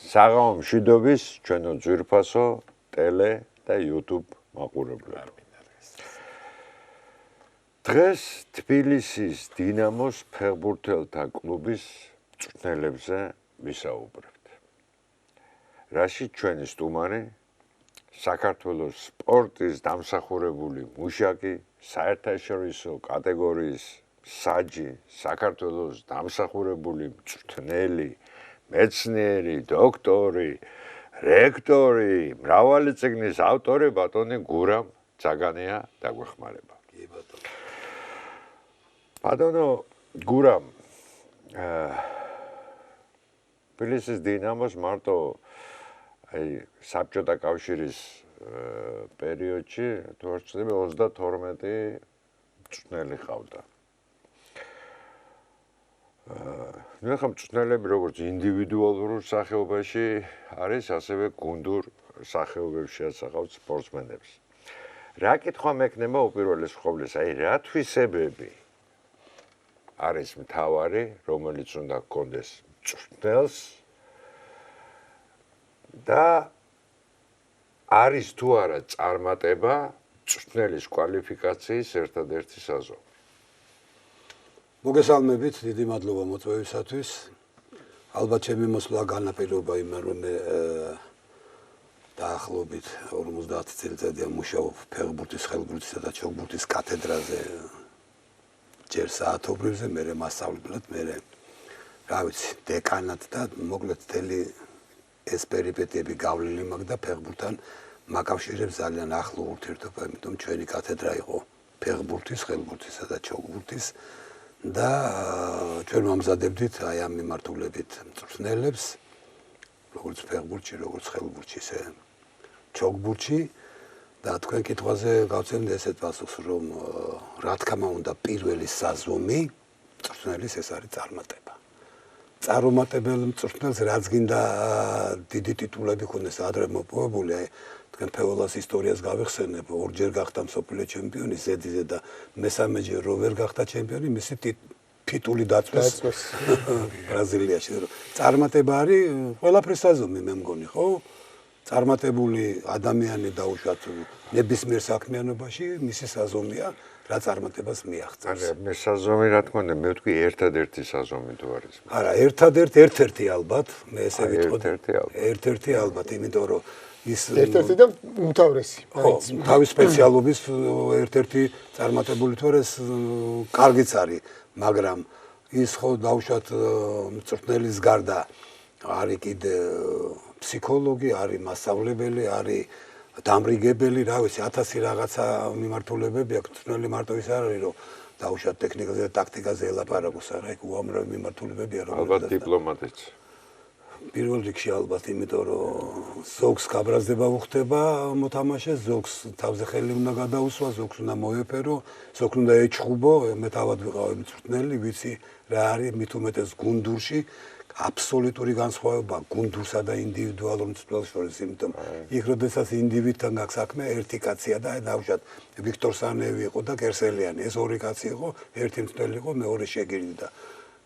საღამო მშვიდობის ჩვენო ძვირფასო ტელე და YouTube მაყურებლები. დღეს თბილისის დინამოს ფეხბურთელთა კლუბის მწვრთნელებზე ვისაუბრებთ. რაშიც ჩვენი სტუმარი საქართველოს სპორტის დამსახურებული მუშაკი, საერთაშორისო კატეგორიის საჯი, საქართველოს დამსახურებული მწვრთნელი, მეცნიერი, დოქტორი, რექტორი, მრავალი წიგნის ავტორი ბატონი გურამ ძაგანია დაგვეხმარება. ბატონო გურამ, თბილისის დინამოს მარტო საბჭოთა კავშირის პერიოდში თუ არ ვცდები 32 მწვრთნელი ყავდა. ნუ ახლა მწვრთნელები როგორც ინდივიდუალურ სახეობაში არის, ასევე გუნდურ სახეობებში ასახავთ სპორტსმენებს. რა კითხვა მექნება უპირველეს ყოვლისა, რა თვისებები არის მთავარი, რომელიც უნდა გქონდეს მწვრთნელს და არის თუ არა წარმატება მწვრთნელის კვალიფიკაციის ერთადერთი საზომი. მოგესალმებით, დიდი მადლობა მოწვევისათვის. ალბათ ჩემი მოსვლა განაპირობა იმან, რომ მე დაახლოებით 50 წელიწადია მუშაობ ფეხბურთის, ხელბურთისა და ჩოგბურთის კათედრაზე. ჯერ საათობრივზე, მერე მასწავლებლად, მერე რა ვიცი, დეკანად და მოკლედ მთელი ეს პერიპეტიები გავლილი მაქვს და ფეხბურთთან მაკავშირებს ძალიან ახლო ურთიერთობა, იმიტომ ჩვენი კათედრა იყო ფეხბურთის, ხელბურთისა და ჩოგბურთის და ჩვენ ვამზადებდით აი ამ მიმართულებით მწვრთნელებს, როგორც ფეხბურთში, როგორც ხელბურთში, ისე ჩოგბურთში და თქვენ კითხვაზე გავცემთ ესეთ პასუხს, რომ რა თქმა უნდა პირველი საზომი მწვრთნელის ეს არის წარმატება. წარუმატებელ მწვრთნელს რაც გინდა დიდი ტიტულები ქონდეს ადრე მოპოვებული, აი თქვენ ფეოლას ისტორიას გავიხსენებ, ორჯერ გახდა მსოფლიო ჩემპიონი ზედიზე და მესამეჯერ რო ვერ გახდა ჩემპიონი, მისი ტიტული დაწვეს ბრაზილიაში. წარმატება არის ყველაფრის საზომი, მე მგონი, ხო? წარმატებული ადამიანი დაუშვათ ნებისმიერ საქმიანობაში, მისი საზომია რა წარმატებას მიაღწევს. არა, მე საზომი რა თქმა უნდა, მე ვთქვი ერთადერთი საზომი თუ არის. არა, ერთ-ერთი ალბათ, მე ესე ვიტყოდ. ერთ-ერთი ალბათ, იმიტომ რომ ის ერთ-ერთი და უმთავრესი. ხო, თავის სპეციალობის ერთ-ერთი წარმატებული თუ არა, ეს კარგიც არის, მაგრამ ის ხო დაუშვათ მწვრთნელის გარდა არის კიდე ფსიქოლოგი, არის მასწავლებელი, არის დამრიგებელი, რა ვიცი, 1000 რაღაცა მიმართულებები აქვს. მწვრთნელი მარტო ის არ არის, რომ დაუშვათ ტექნიკაზე და ტაქტიკაზე ელაპარაკოს, არა, იქ უამრავი მიმართულებებია, რომელიც ალბათ დიპლომატიც. პირველ რიგში ალბათ, იმიტომ რომ ზოგს გაბრაზდება უხდება მოთამაშეს, ზოგს თავზე ხელი უნდა გადაუსვა, ზოგს უნდა მოეფერო, ზოგს უნდა ეჩხუბო, მე თავად ვიყავი მწვრთნელი, ვიცი რა არის მით უმეტეს გუნდურში აბსოლუტური განსხვავება გუნდურსა და ინდივიდუალურ მწვრთნელს შორის, იმიტომ იქ როდესაც ინდივიდთან გაქვს საქმე, ერთი კაცია და დავუშვათ ვიქტორ სანევი იყო და კერსელიანი, ეს ორი კაცი იყო, ერთი მწვრთნელი იყო, მეორე შეგირდი და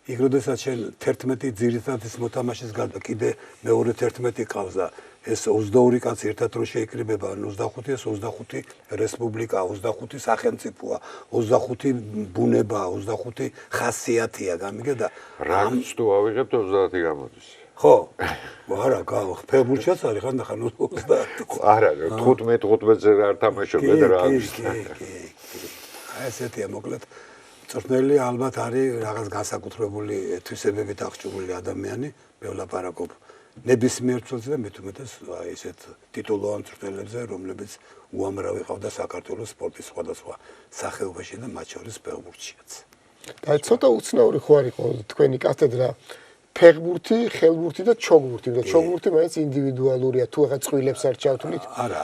იქ როდესაც შენ 11 ძირითადის მოთამაშეს გარდა კიდე მეორე 11 ყავს და ეს 22 კაცი ერთად რო შეიკრიბება, 25 ეს 25 რესპუბლიკა, 25 სახელმწიფოა, 25 ბუნება, 25 ხასიათია, გამიგე და რამც თუ ავიღებთ 30 გამოდის. ხო? არა, ფეხბურთშიც არის ხანდახან 30. არა, 15-15-ზე არ თამაშობენ რა. აი ესეთია მოკლედ. მწვრთნელი ალბათ არის რაღაც განსაკუთრებული თვისებებით აღჭურვილი ადამიანი, მე ვლაპარაკობ ნებისმიერ მწვრთნელზე და მით უმეტეს აი ესეთ ტიტულოვან მწვრთნელებზე, რომლებიც უამრავი ყავდა საქართველოს სპორტის სხვადასხვა სახეობაში და მათ შორის ფეხბურთშიც. და ცოტა უცნაური ხო არ იყო თქვენი კათედრა ფეხბურთი, ხელბურთი და ჩოგბურთი, და ჩოგბურთი მაინც ინდივიდუალურია, თუ რაღაც წყვილებს არ ჩავთვლით? არა,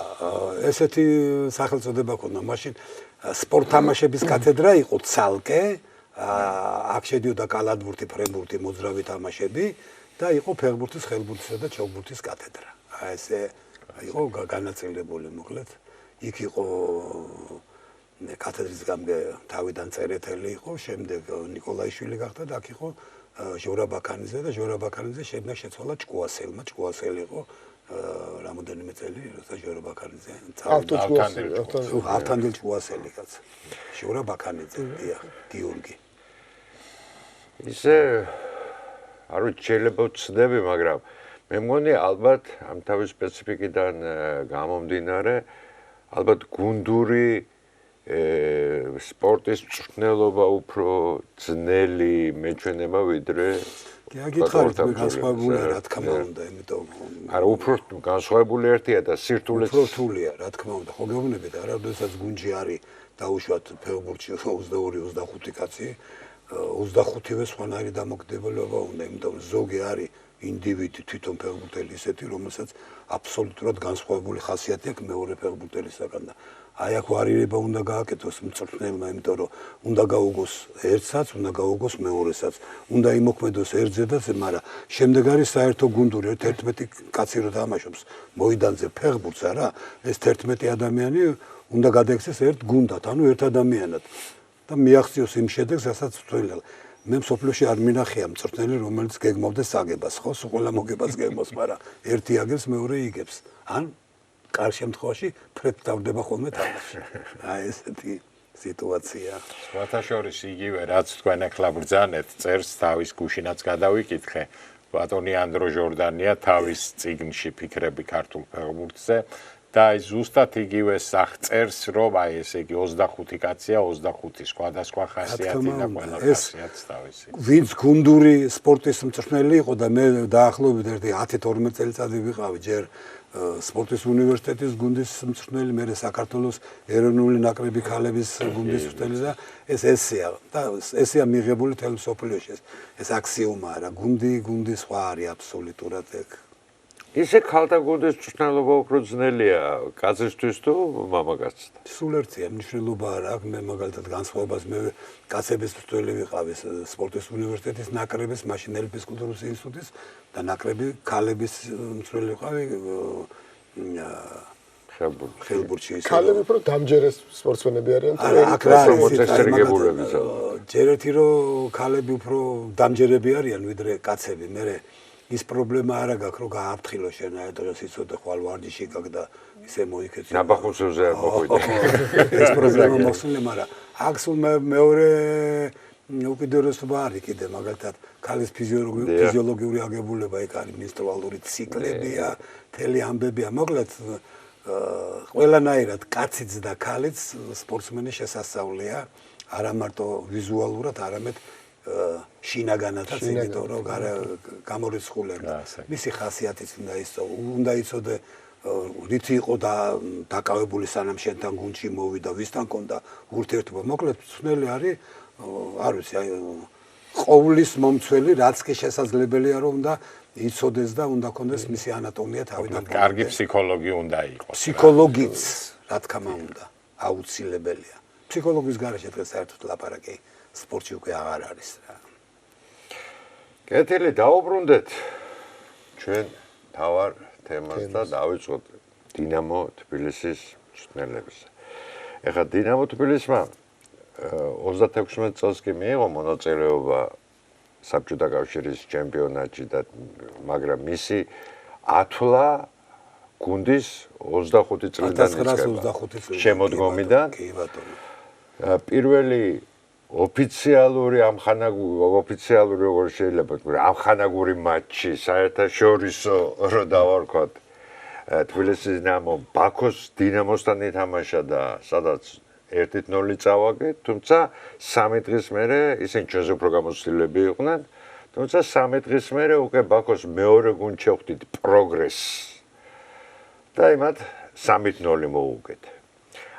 ესეთი სახელწოდება ქონდა. მაშინ სპორტ თამაშების კათედრა იყო ცალკე, აქ შედიოდა კალათბურთი, ფრენბურთი, მოძრავი თამაშები და იყო ფეხბურთის, ხელბურთისა და ჩოგბურთის კათედრა. აი ესე იყო განაწილებული მოკლედ. იქ იყო კათედრის გამგე თავიდან წერეთელი იყო, შემდეგ ნიკოლაიშვილი გახდა და აქ იყო ჟორა ბაქანიძე და ჟორა ბაქანიძე შემდეგ შეცვალა ჭკუასელმა. ჭკუასელი იყო რამოდენიმე წელი, როცა ჟორა ბაქანიძე ავთანდილ ჭკუასელი კაც. ჟორა ბაქანიძე, დიახ, გიორგი. ისე არ ვიცი შეიძლება ვცდები, მაგრამ მე მგონი ალბათ ამ თავის სპეციფიკიდან გამომდინარე, ალბათ გუნდური სპორტის მწვრთნელობა უფრო ძნელი მეჩვენება ვიდრე გითხარით მე განსხვავებულია რა თქმა უნდა, იმიტომ არა უფრო განსხვავებული ერთია და სირთულეც უფრო რთულია რა თქმა უნდა. ხო გეუბნებით, არა, როდესაც გუნჯი არის დაუშვათ ფეხბურთში 22-25 კაცი, 25-ვე სხვანაირი დამოკიდებულება უნდა, იმიტომ ზოგი არის ინდივიდი თვითონ ფეხბურთელი ისეთი, რომელსაც აბსოლუტურად განსხვავებული ხასიათი აქვს მეორე ფეხბურთელისაგან და აი აქ ვარირება უნდა გააკეთოს მწვრთნელმა, იმიტომ რომ უნდა გაუგოს ერთსაც, უნდა გაუგოს მეორესაც, უნდა იმოქმედოს ერთზე და მაგრამ შემდეგ არის საერთო გუნდური 11 კაცი რო თამაშობს მოედანზე ფეხბურთს არა, ეს 11 ადამიანი უნდა გადაიქცეს ერთ გუნდად, ანუ ერთ ადამიანად და მიაღწიოს იმ შედეგს, რასაც ვთვლი. მე მსოფლიოში არ მინახია მწვრთნელი, რომელიც გეგმავდეს აგებას, ხო, სულ ყველა მოგებას გეგმავს, მაგრამ ერთი აგებს, მეორე იგებს. ან კარგ შემთხვევაში ფრეთდავდება ხოლმე თამაში. აი ესეთი სიტუაცია. სხვათა შორის იგივე რაც თქვენ ახლა ბრძანეთ, წერს თავის გუშინაც გადავიკითხე. ბატონი ანდრო ჟორდანია თავის წიგნში ფიქრები ქართულ ფეხბურთზე და აი ზუსტად იგივე სახწერს, რომ აი ესე იგი 25 კაცია, 25 სხვადასხვა ხასიათი და ყველა ხასიათს თავისი. ვინც გუნდური სპორტის მწვრთნელი იყო და მე დაახლოებით 10-12 წელიწადი ვიყავი ჯერ სპორტის უნივერსიტეტის გუნდის მწვრთნელი, მე საქართველოს ეროვნული ნაკრები ქალების გუნდის მწვრთნელი და ესეა და ესეა მიღებული თელ მსოფლიოში ეს აქსიომაა რა, გუნდი სხვა არის აბსოლუტურად ეგ. ისე ქალთა გუნდის მწვრთნელობა უფრო ძნელია კაცისთვის თუ მამაკაცთან? სულ ერთია, მნიშვნელობა არ აქვს, მე მაგალითად განსხვავებას მე კაცების მწვრთნელი ვიყავი სპორტის უნივერსიტეტის ნაკრების, მაშინ ელფის კულტურის ინსტიტუტის და ნაკრები ქალების მწვრთნელი ვიყავი ხელბურთში. ქალები უფრო დამჯერეს სპორტსმენები არიან თუ აქ რა მოწესრიგებულები ჯერ ერთი რომ ქალები უფრო დამჯერები არიან ვიდრე კაცები, მე ის პრობლემა არა გაქვს, რომ გააფრთხილო შენ აი დღეს იცოდე ხვალ ვარჯიში გაქვს და ისე მოიქეცი. ნაბახუნცებზე არ მოხვიდე. ეს პრობლემა მოხსნილი, მაგრამ აქ სულ მეორე უკიდურესობა არის კიდე, მაგალითად, ქალის ფიზიოლოგიური აგებულება იქ არის, menstrualuri ციკლებია, თელი ამბებია, მოკლედ ყველანაირად კაციც და ქალიც სპორტსმენი შესასწავლია, არა მარტო ვიზუალურად, არამედ შინაგანათაც, იმიტომ რომ გამორიცხულება. მისი ხასიათიც უნდა იცოდე, რითი იყო დაკავებული სანამ შენთან გუნდში მოვიდა, ვისთან ჰქონდა ურთიერთობა. მოკლედ, მწვრთნელი არის, არ ვიცი, აი ყოვლის მომცველი, რაც კი შესაძლებელია, რომ უნდა იცოდეს და უნდა ჰქონდეს მისი ანატომია თავიდან. კარგი ფსიქოლოგი უნდა იყოს. ფსიქოლოგიც, რა თქმა უნდა, აუცილებელია. ფსიქოლოგის გარეშე დღეს საერთოდ ლაპარაკი სპორტში უკვე აღარ არის რა. კეთილი, დაუბრუნდეთ ჩვენ თავარ თემას და დავიწყოთ დინამო თბილისის მწვრთნელებზე. ეხლა დინამო თბილისმა 36 წელს კი მიიღო მონაწილეობა საბჭოთა კავშირის ჩემპიონატში და მაგრამ მისი ათვლა გუნდის 25 წლიდან იწყება. შემოდგომიდან კი ბატონო. პირველი ოფიციალური ოფიციალური როგორ შეიძლება თქვა ამხანაგური მატჩი საერთაშორისო რო დავარქვათ თბილისის დინამო ბაქოს დინამოსთან ითამაშა და სადაც 1-0 წავაგე, თუმცა 3 დღის მერე ისინი ჩვენზე უფრო გამოცდილები იყვნენ, თუმცა 3 დღის მერე უკვე ბაქოს მეორე გუნდს შევხვდით პროგრესს და იმათ 3-0 მოუგეთ.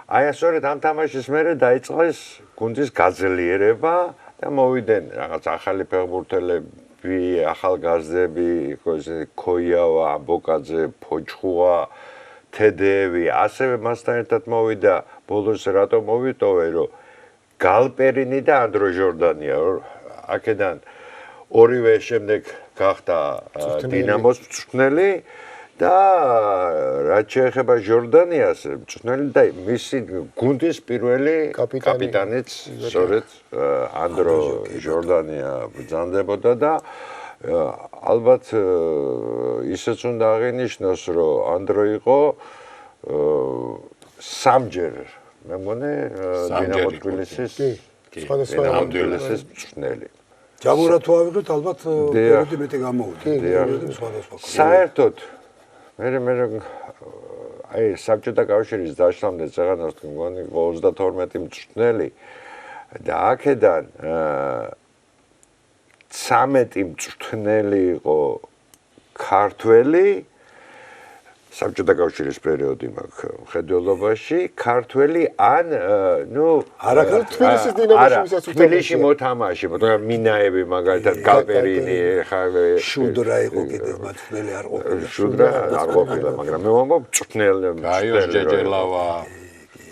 აი სწორედ ამ თამაშის მერე დაიწყო ეს გუნდის გაძლიერება და მოვიდნენ რაღაც ახალი ფეხბურთელები, ახალგაზრდები, იყო ისინი ქოიავა, ამბოკაძე, ფოჩხუა, თედეევი, ასევე მასთან ერთად მოვიდა ბოლოს რატომ მოვიტოვე, რომ გალპერინი და ანდრო ჟორდანია, აქედან ორივე შემდეგ გახდა დინამოს მწვრთნელი და რაც შეეხება ჟორდანიას, მწვრთნელი და მისი გუნდის პირველი კაპიტანიც სწორედ ანდრო ჟორდანია ბრძანდებოდა და ალბათ ისეც უნდა აღინიშნოს, რომ ანდრო იყო სამჯერ მე მგონი დინამო თბილისის მწვრთნელი. ჯამურა თუ ავიღეთ, ალბათ პერიოდი მეტი გამოვიდა. საერთოდ მე აი საბჭოთა კავშირის დაშლამდე წეღანას მგონი 32 მწვრთნელი და აქედან 13 მწვრთნელი იყო ქართველი საბჭოთა კავშირის პერიოდი მაქვს მხედველობაში ქართველი ან არა თბილისის დინამოში ვისაც თბილისში მოთამაშე მინაები მაგალითად გალპერინი შუდრა იყო კიდე მწვრთნელი არ ყოფილა შუდრა არ ყოფილა მაგრამ მე ვამბობ მწვრთნელი გაიოს ჯეჯელავა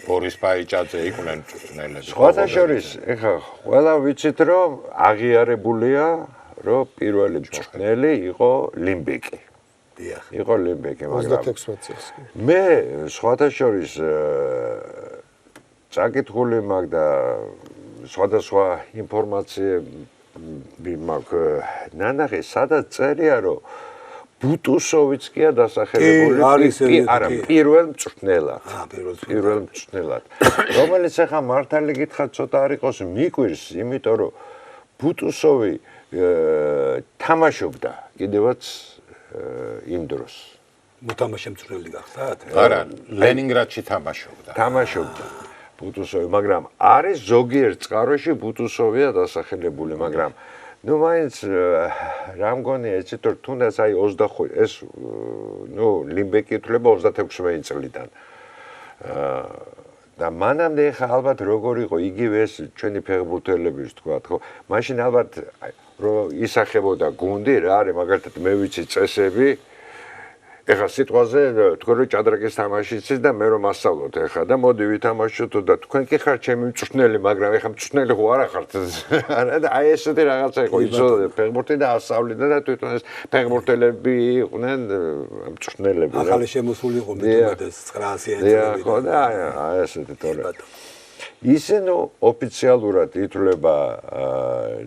ბორის პაიჭაძე იყვნენ მწვრთნელები სხვათა შორის ეხლა ყველა ვიცით რომ აღიარებულია რომ პირველი მწვრთნელი იყო ლიმბეკი იყო ლიმბეკი მაგრამ 36 წელს მე სხვათა შორის წაკითხული მაქვს და სხვადასხვა ინფორმაციები მაქვს ნანახი სადაც წერია რომ ბუტუსოვიც კია დასახელებული არა პირველ მწვრთნელად პირველ მწვრთნელად რომელიც ახლა მართალი გითხრათ ცოტა არ იყოს მიკვირს იმიტომ რომ ბუტუსოვი თამაშობდა კიდევაც იმ დროს მოთამაშე მწვრთნელი გახდათ? არა, ლენინგრადში თამაშობდა. ბუტუსოვი, მაგრამ არის ზოგიერთ წყაროში ბუტუსოვია დასახელებული, მაგრამ მაინც რა მგონია ეცეთ რომ თუნდაც აი 25 ეს ლიმბეკი ითვლება 36 წლიდან. და მანამდე ხა ალბათ როგორ იყო იგივე ეს ჩვენი ფეხბურთელების თქვა ხო მაშინ ალბათ რომ ისახებოდა გუნდი რა არის მაგალითად მე ვიცი წესები ეხლა სიტყვაზე თქვენ რომ ჭადრაკის თამაშიც და მე რომ ასწავლოთ ეხლა და მოდი ვითამაშოთ და თქვენ კი ხართ ჩემი მწვრთნელი მაგრამ ეხლა მწვრთნელი ხო არა ხართ არა და აი ესეთი რაღაცა იყო იცოდე ფეხბურთი და ასწავლიდა და თვითონ ეს ფეხბურთელები იყვნენ მწვრთნელები რა ახალი შემოსული იყო მეტად 900 ხო და აი ესეთი თორე ისინო ოფიციალურად ითვლება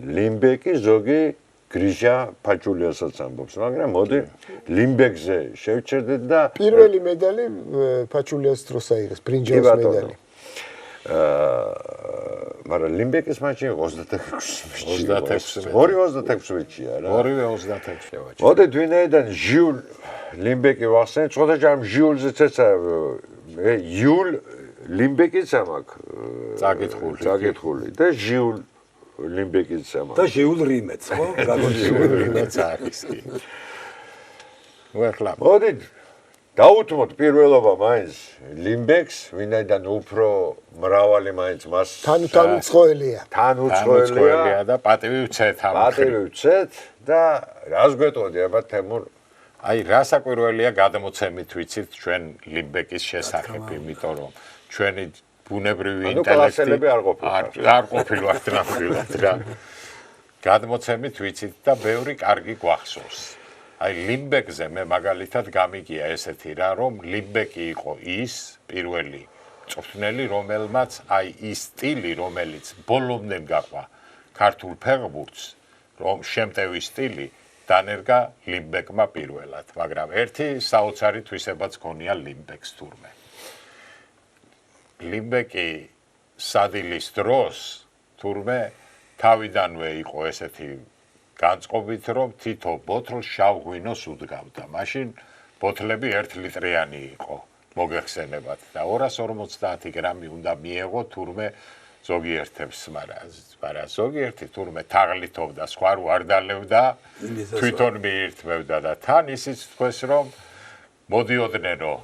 ლიმბეკი ზოგი გრიშა ფაჩულიასაც ამბობს, მაგრამ მოდი ლიმბეკზე შევჩერდეთ და პირველი медали ფაჩულიას დროს აიღეს, ბრინჯაოს медали. მაგრამ ლიმბეკის მაშინ 26 26-ია რა. ორივე 26-ია. მოდი ვინაიდან ჟიულ ლიმბეკი ვახსენე, წოთა ჯამ ჟიულზეც ეცა იულ ლიმბეკიც ამაქვს წაკითხული და ჟიულ ლიმბეკიც ამაქვს და ჟიულ რიმეც ხო? ჟიულ რიმეც არის კი. ვეხლა მოდი დაუთმოთ პირველობა მაინც ლიმბეკს, ვინაიდან უფრო მრავალი მაინც მას თანუწყვეელია. თანუწყვეელია და პატივი ვცეთ ამ პატივი ვცეთ და რას გვეტყოდი აბა თემურ აი რა საკვირველია გადმოცემით ვიცით ჩვენ ლიმბეკის შესახებ, იმიტომ რომ ჩვენი ბუნებრივი ინტელექტი არ ყოფილვართ ნახვილად რა. გადმოცემით ვიცით და ბევრი კარგი გვახსოვს. აი ლიმბეკზე მე მაგალითად გამიგია ესეთი რა, რომ ლიმბეკი იყო ის პირველი მწვრთნელი, რომელმაც აი ის სტილი, რომელიც ბოლომდე გაყვა ქართულ ფეხბურთს, რომ შემტევი სტილი დანერგა ლიმბეკმა პირველად, მაგრამ ერთი საოცარი თვისებაც ქონია ლიმბეკს თურმე. ლიმბეკი სადილის დროს თურმე თავიდანვე იყო ესეთი განწყობით, რომ თითო ბოთლს შავ ღვინოს უდგავდა. მაშინ ბოთლები 1 ლიტრიანი იყო მოგეხსენებათ და 250 გრამი უნდა მიეღო თურმე ზოგიერთებს, მაგრამ ზოგიერთი თურმე თაღლითობდა, სხვა რო არ დალევდა, თვითონ მიირთმევდა და თან ისიც თქვეს, რომ მოდიოდნენ რომ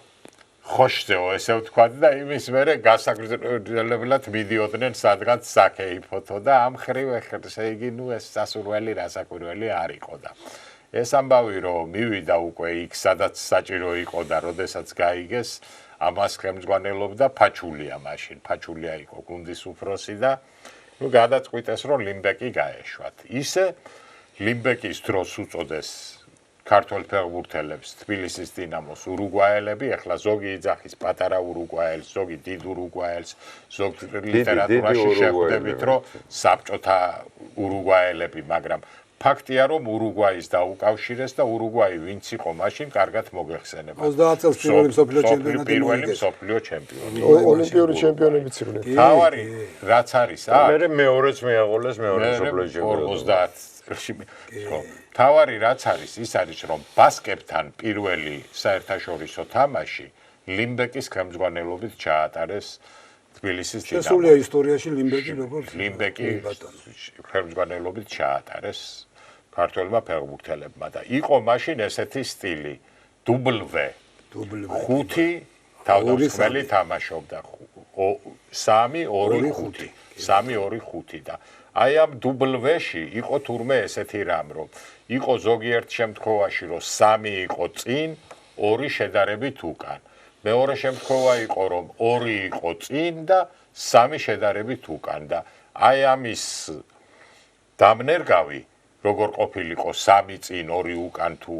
ხოშზეო ესე ვთქვათ და იმის მერე გასაგრძელებლად მიდიოდნენ სადღაც საქეიფოთო და ამ ხრივ ესე იგი ეს სასურველი რასაკვირველი არ იყო და ეს ამბავი რომ მივიდა უკვე იქ სადაც საჭირო იყო და როდესაც გაიგეს ამას ხელმძღვანელობდა ფაჩულია მაშინ ფაჩულია იყო გუნდის უფროსი და გადაწყვიტეს რომ ლიმბეკი გაეშვათ ისე ლიმბეკის დროს უწოდეს ქართველ ფეხბურთელებს, თბილისის დინამოს ურუგვაელები, ახლა ზოგი იძახის პატარა ურუგვაელს, ზოგი დიდ ურუგვაელს, ზოგ ლიტერატურაში შეხვდებით, რომ საბჭოთა ურუგვაელები, მაგრამ ფაქტია, რომ ურუგვაის დაუკავშირეს და ურუგვაი ვინც იყო მაშინ, კარგად მოგეხსენება. 30 წელს პირველი მსოფლიო ჩემპიონატი პირველი მსოფლიო ჩემპიონი. ოლიმპიური ჩემპიონებიც იყვნენ. თავარი რაც არის, მე მეორეც მეაღოლეს მეორე მსოფლიო ჩემპიონატი. 50 წელში. თავარი რაც არის, ის არის, რომ ბასკებთან პირველი საერთაშორისო თამაში ლიმბეკის ხელმძღვანელობით ჩაატარეს თბილისის დინამომ. შესულია ისტორიაში ლიმბეკი როგორც ლიმბეკი ხელმძღვანელობით ჩაატარეს ქართველმა ფეხბურთელებმა და იყო მაშინ ესეთი სტილი W ხუთი თავდამსხმელი თამაშობდა 3-2-5 3-2-5 და აი ამ W-ში იყო თურმე ესეთი რამ რომ იყო ზოგიერთ შემთხვევაში რომ 3 იყო წინ 2 შედარებით უკან მეორე შემთხვევა იყო რომ 2 იყო წინ და 3 შედარებით უკან და აი ამის დამნერგავი როგორ ყოფილიყო 3 წინ 2 უკან თუ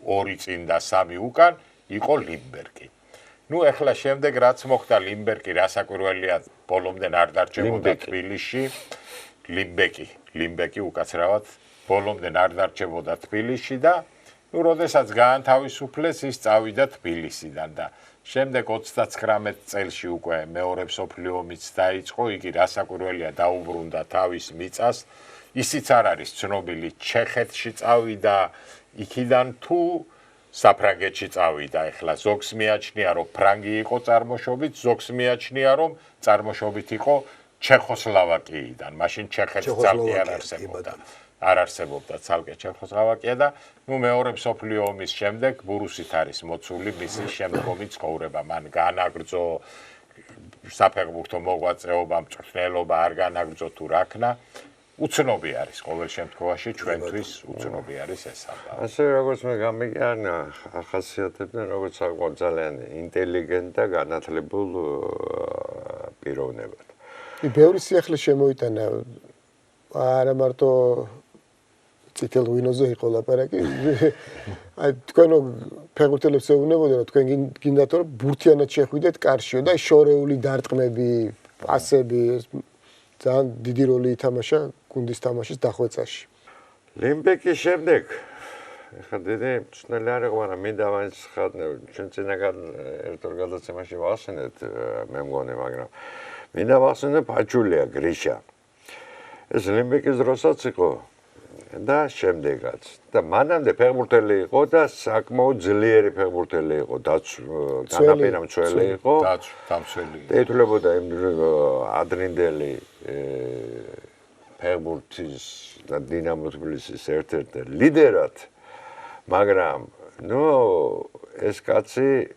2 წინ და 3 უკან იყო ლიმბერგი. ნუ ეხლა შემდეგ რაც მოხდა ლიმბერგი რასაკვირველია ბოლომდე არ დარჩებოდა თბილისში ლიმბეკი უკაცრავად ბოლომდე არ დარჩებოდა თბილისში და ნუ როდესაც გაანთავისუფლეს ის წავიდა თბილისიდან და შემდეგ 39 წელში უკვე მეორე მსოფლიო ომიც დაიწყო იგი რასაკვირველია დაუბრუნდა თავის მიწას ისიც არ არის ცნობილი ჩეხეთში წავიდა იქიდან თუ საფრანგეთში წავიდა ეხლა ზოგს მიაჩნია რომ ფრანგი იყო წარმოშობით ზოგს მიაჩნია რომ წარმოშობით იყო ჩეხოსლოვაკიიდან მაშინ ჩეხეთს ძალკე არ არსებობდა ცალკე ჩეხოსლოვაკია და ნუ მეორე მსოფლიო ომის შემდეგ ბურუსით არის მოწული მისი შემდგომი ცხოვრება მან განაგრძო საფეხბურთო მოღვაწეობა მწვრთნელობა არ განაგრძო თუ რაქნა უცნობი არის ყოველ შემთხვევაში ჩვენთვის უცნობი არის ეს ამბავი. ასე როგორც მე გამიგიანა ახასიათებდნენ როგორც საკმაოდ ძალიან ინტელიგენტ და განათლებულ პიროვნებად. ბევრი სიახლე შემოიტანა არა მარტო წითელ ღვინოზე იყო ლაპარაკი. აი თქვენო ფეხბურთელებს ეუბნებოდა რომ თქვენ გინდათ რომ ბურთიანად შეხვიდეთ კარშიო და შორეული დარტყმები, პასები ძალიან დიდი როლი ითამაშა გუნდის თამაშის დახვეწაში. ლიმბეკის შემდეგ ეხლა დიდი მწვრთნელი არ იყო, მაგრამ მინდა მაინც ჩვენ წინაგან ერთ-ორ გადაცემაში ვახსენეთ მე მგონი, მაგრამ მინდა ვახსენებ პაჩულია გრიშა. ეს ლიმბეკის დროსაც იყო და შემდეგაც. და მანამდე ფეხბურთელი იყო და საკმაოდ ძლიერი ფეხბურთელი იყო, განაპირა მცველი იყო. დამცველი. და ითვლებოდა იმ ადრინდელი ფეხბურთის და დინამო თბილისის ერთ-ერთ ლიდერად, მაგრამ ნუ ეს კაცი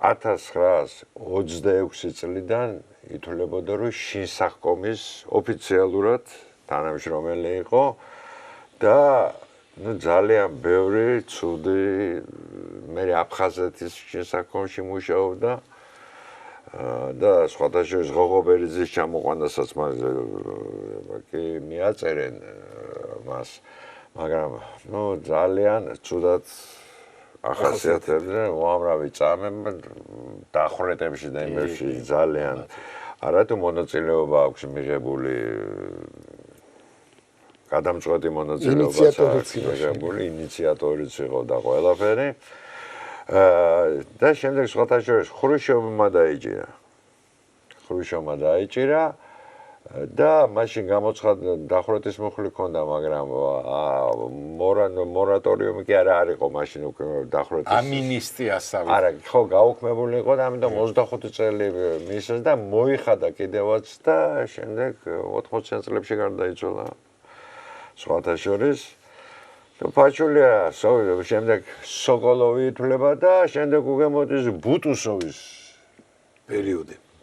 1926 წლიდან ითვლებოდა რომ შინსახკომის ოფიციალურად თანამშრომელი იყო და ნუ ძალიან ბევრი ცუდი მე აფხაზეთის შინსახკომში მუშაობდა და სხვადასხვა ღოღობერიძის ჩამოყვანასაც კი მიაწერენ მას მაგრამ ნუ ძალიან ცუდად ახასიათებდნენ უამრავი წამები დახვრეტებში და იმებში ძალიან არათუ მონაწილეობა აქვს მიღებული გადამწყვეტი მონაწილეობაც აქვს მიღებული ინიციატორიც იყო და ყველაფერი და შემდეგ სხვათა შორის ხრუშოვმა დაიჭირა და მაშინ გამოცხადდა დახვრეტის მუხლი ჰქონდა მაგრამ მორატორიუმი კი არ იყო მაშინ უკვე დახვრეტის ამინისტიასავით არა ხო გაუქმებული იყო და ამიტომ 25 წელი მისცეს და მოიხადა კიდევაც და შემდეგ 80 წლებში გარდაიცვალა სხვათა შორის პაჩულია შემდეგ სოკოლოვი ითვლება და შემდეგ უკვე მოდის ბუტუსოვის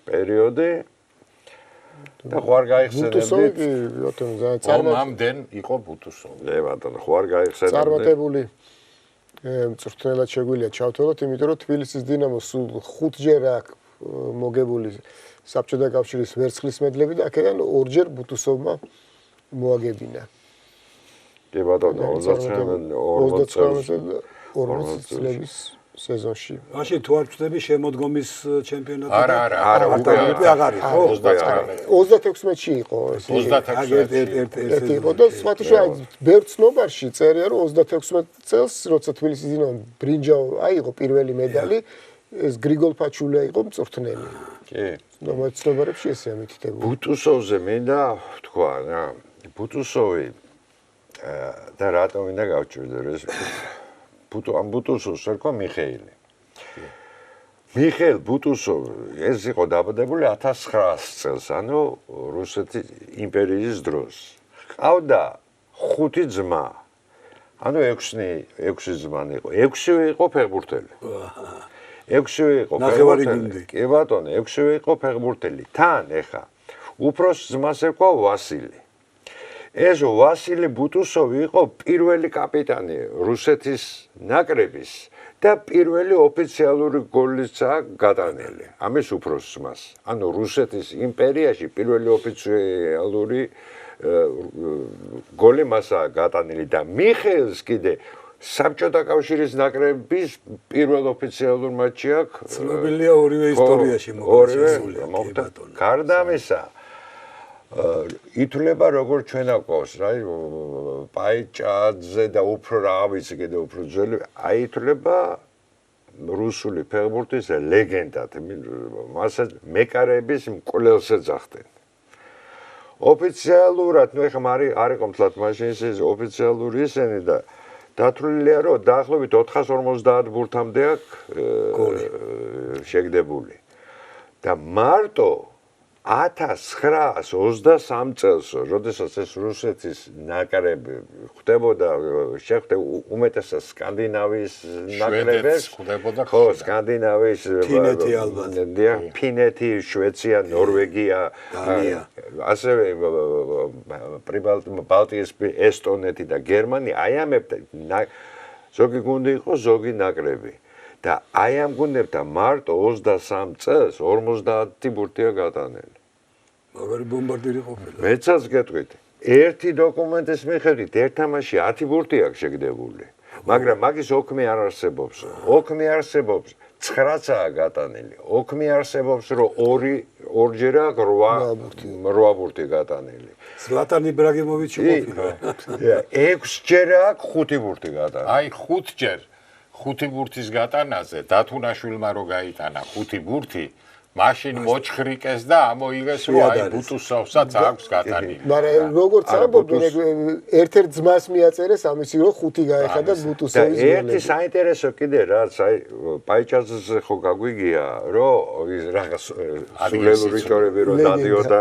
პერიოდი და ხوار გაიხსენებდით ომამდენ იყო ბუტუსოვი ბატონო ხوار გაიხსენებდით წარმატებული მწვრთნელად შეგვიძლია ჩავთვალოთ იმიტომ რომ თბილისის დინამო სულ 5 ჯერ აქვს მოგებული საბჭოთა კავშირის ვერცხლის მედლები და აქედან 2 ჯერ ბუტუსოვმა მოაგებინა კი ბატონო 39 წლების სეზონში. მაშინ თუ არ ვწდები შემოდგომის ჩემპიონატი არა, აღარ იყო. 36-ში იყო ეს. 36-ში იყო და სხვათაშორის ბევრ ცნობარში წერია რომ 36 წელს როცა თბილისის დინამომ ბრინჯაო აიღო პირველი მედალი ეს გრიგოლ ფაჩულია იყო მწვრთნელი. კი. და მოცნობარებში ესე ამითითებული. ბუტუსოვზე მინდა თქვა რა ბუტუსოვი და რატომ მინდა გავჭირდე ეს ამ ბუტუსოვს ერქვა მიხეილი. მიხეილ ბუტუსოვი ეს იყო დაბადებული 1900 წელს, ანუ რუსეთის იმპერიის დროს. ყავდა 5 ძმა. ანუ 6 ძმა იყო. 6-ვე იყო ფეხბურთელი. 6-ვე იყო ფეხბურთელი. კი ბატონო, 6-ვე იყო ფეხბურთელი. თან ეხა უფროს ძმას ერქვა ვასილი. ეს ვასილი ბუტუსოვი იყო პირველი კაპიტანი რუსეთის ნაკრების და პირველი ოფიციალური გოლისა გატანილი. ამის უფროს ძმას. ანუ რუსეთის იმპერიაში პირველი ოფიციალური გოლი მასაა გატანილი და მიხეილს კიდე საბჭოთა კავშირის ნაკრების პირველ ოფიციალურ მატჩი აქვს. ცნობილია ორივე ისტორიაში მოხდა. გარდა ამისა ითვლება როგორც ჩვენა ყოს, რა პაიჭაძე და უფრო რა ვიცი კიდე უფრო ძველი, ითვლება რუსული ფეხბურთის ლეგენდად, მასაც მეკარეების მკვლელს ეძახდნენ. ოფიციალურად, ნუ ეხლა არ იყო მთლად მაშინ ეს ოფიციალური ისენი და დათვლილია რომ დაახლოებით 450 ბურთამდე აქვს შეგდებული. და მარტო 1923 წელს, როდესაც ეს რუსეთის ნაკრები ხდებოდა, შეხვდა უმეტესად სკანდინავიის ნაკრებებს, ხო, სკანდინავიის, ფინეთი, შვეიცარია, ნორვეგია, ასევე ბალტიისპირა, ესტონეთი და გერმანია, აი ამებთან ზოგი გუნდი იყო, ზოგი ნაკრები. და აი ამ გუნდებთან მარტო 23 წელს 50 ბურთია გატანილი. მაგარი ბომბარდირი ყოფილა. მეცაც გეტყვით, ერთი დოკუმენტის მიხედვით ერთ თამაში 10 ბურთი აქვს შეგდებული. მაგრამ მაგის ოქმი არ არსებობს. ოქმი არსებობს 9-აა გატანილი. ოქმი არსებობს რომ ორჯერ აქვს 8 ბურთი გატანილი. ზლატან იბრაგიმოვიჩი ყოფილა. 6ჯერ აქვს 5 ბურთი გატანილი. აი 5ჯერ 5 ბურთის გატანაზე დათუნაშვილმა რო გაიტანა 5 ბურთი მაშინ მოჩხრიკეს და ამოიღეს რომ აი ბუტუსოვსაც აქვს გატანილი. მაგრამ როგორც ამბობენ ერთ-ერთ ძმას მიაწერეს ამისი რომ 5 გაეხადა ბუტუსოვის გოლები. ერთი საინტერესო კიდე რაც აი პაიჭაძეზე ხო გაგვიგია რომ რაღაც სულელური ჭორები რო დადიოდა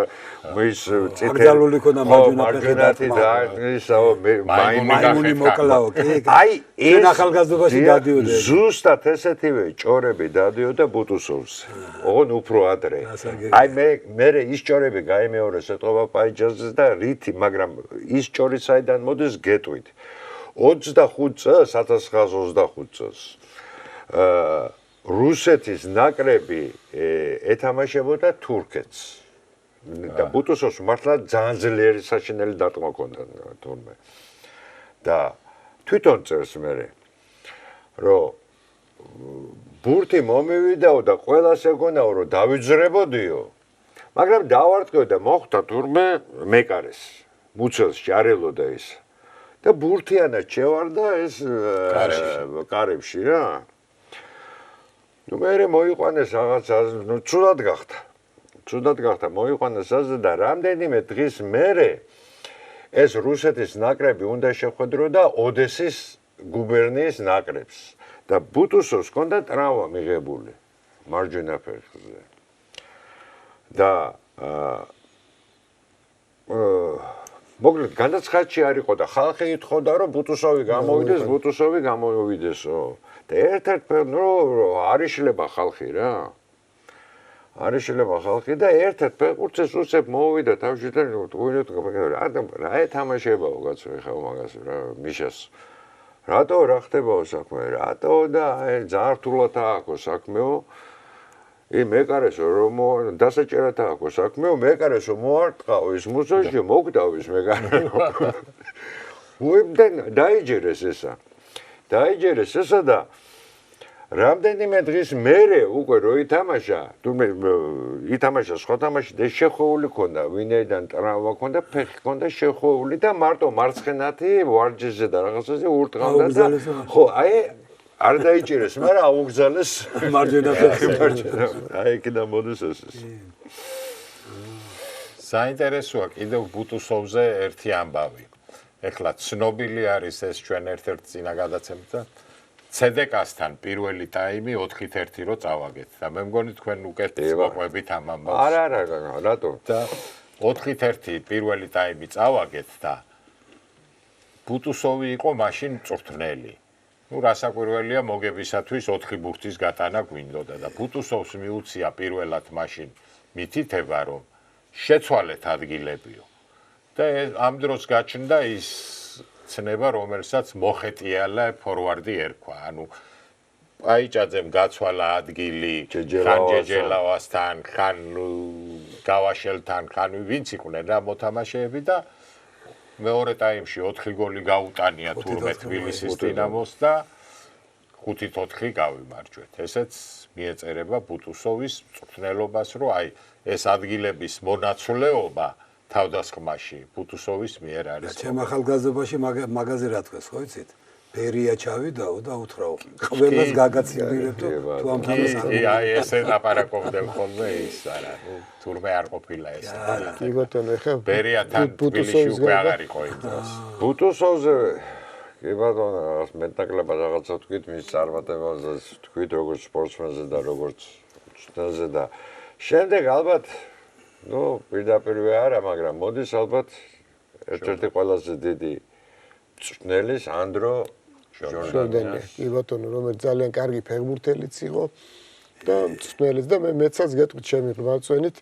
მის წითელი ქონა მარჯვენათი და ისაო მაიმუნი მოკლაო კი აი ეს ახალგაზრდობაში დადიოდა ზუსტად ესეთივე ჭორები დადიოდა ბუტუსოვს. ოღონ უფრო ადრე. აი მე ის ჭორები გაიმეორეს ეთყობა პაიჭაძეს და რითი, მაგრამ ის ჭორი საიდან მოდის გეტყვით. 25 წელს 1925 წელს რუსეთის ნაკრები ეთამაშებოდა თურქეთს. და ბუტუსოვს მართლა ძალიან ძლიერი საშინელი დარტყმა ჰქონდა თურმე. და თვითონ წერს მე რომ ბურთი მომივიდაო და ყველას ეგონაო რომ დავიძრებოდიო. მაგრამ დავარტყიო და მოხვდა თურმე მეკარეს. მუცელს ჯარელოდა ის. და ბურთიანად შევარდა ეს კარებში რა. ნუ მე მოიყვანეს რაღაცა, ნუ ცუდად გახდა. ცუდად გახდა, მოიყვანეს ასე და რამდენიმე დღის მერე ეს რუსეთის ნაკრები უნდა შეხვედროდა ოდესის გუბერნიის ნაკრებს. და ბუტუსოვს ჰქონდა ტრავმა მიღებული მარჯვენა ფეხზე. და მოკლედ განაცხადში არ იყო და ხალხი ითხოვდა რომ ბუტუსოვი გამოვიდესო. და ერთ-ერთ არ იშლება ხალხი რა. არ იშლება ხალხი და ერთ-ერთ ფეხბურთს უსებ მოვიდა თავში და რა ეთამაშებაო კაცო ეხა მაგას რა მიშას. რატო რა ხდებაო საქმე? რატო და ძალიან რთულად აქვს საქმეო. მეკარესო რომ დასაჭერად აქვს საქმეო, მეკარესო მოარტყაო ის მუცელში, მოგდაო ის მეკარე. დაიჯერეს ესა და რამდენიმე დღის მერე უკვე რო ითამაშა, თუმე ითამაშა სხვა თამაში და შეხვეული ქონდა, ვინაიდან ტრავმა ქონდა, ფეხი ქონდა შეხვეული და მარტო მარცხენათი ვარჯიშზე და რაღაცაზე ურტყავდა და ხო, აი არ დაიჭირეს, მაგრამ აუგზალეს მარჯვენა ფეხი. აი იქიდან მოდის ეს. საინტერესოა კიდევ ბუტუსოვზე ერთი ამბავი. ეხლა ცნობილი არის ეს ჩვენ ერთ-ერთი წინა გადაცემით და CDK-სთან პირველი ტაიმი 4-1 რო წავაგეთ და მე მგონი თქვენ უკეთ მოყვებით ამ ამბავს. არა, რატო? და 4-1 პირველი ტაიმი წავაგეთ და ბუტუსოვი იყო მაშინ მწვრთნელი. ნუ რასაკვირველია მოგებისათვის 4 ბურთის გატანა გვინდოდა და ბუტუსოვს მიუცია პირველად მაშინ მითითება რომ შეცვალეთ ადგილებიო. და ამ დროს გაჩნდა ის ცნება, რომელსაც მოხეტიალა ფორვარდი ერქვა. ანუ აიჭაძემ გაცვალა ადგილი, ხან ჯეჯელავასთან, ხან გავაშელთან, ხან ვინც იყვნენ რა მოთამაშეები და მეორე ტაიმში 4 გოლი გაუტანია თურმე თბილისის დინამოს და 5-4 გავიმარჯვეთ. ესეც მიეწერება ბუტუსოვის მწვრთნელობას, რომ აი ეს ადგილების მონაცვლეობა თავდასხმაში ბუტუსოვის მიერ არის. ჩემ ახალგაზრდობაში მაგაზე რა თქვეს, ხო იცით? ბერია ჩავიდაო და უთხრაო. ყველას გაგაცნობილებო თუ ამ თამას აი ესე ლაპარაკობდნენ ხოლმე ის არა, ნუ თურმე არ ყოფილა ეს. კი ბატონო, ეხლა ბერიათან თბილისში უკვე აღარ იყო იმ დროს. ბუტუსოვზე კი ბატონო, რაღაც მეტნაკლებად რაღაცა თქვით მის წარმატებაზე, თქვით როგორც სპორტსმენზე და როგორც მწვრთნელზე და შემდეგ ალბათ ნუ პირდაპირ არა, მაგრამ მოდის ალბათ ერთ-ერთი ყველაზე დიდი მწვრთნელის ანდრო ჟორდანია. კი ბატონო, რომელიც ძალიან კარგი ფეხბურთელიც იყო და მწვრთნელიც და მეცაც გეტყვით ჩემი რბაწვენით,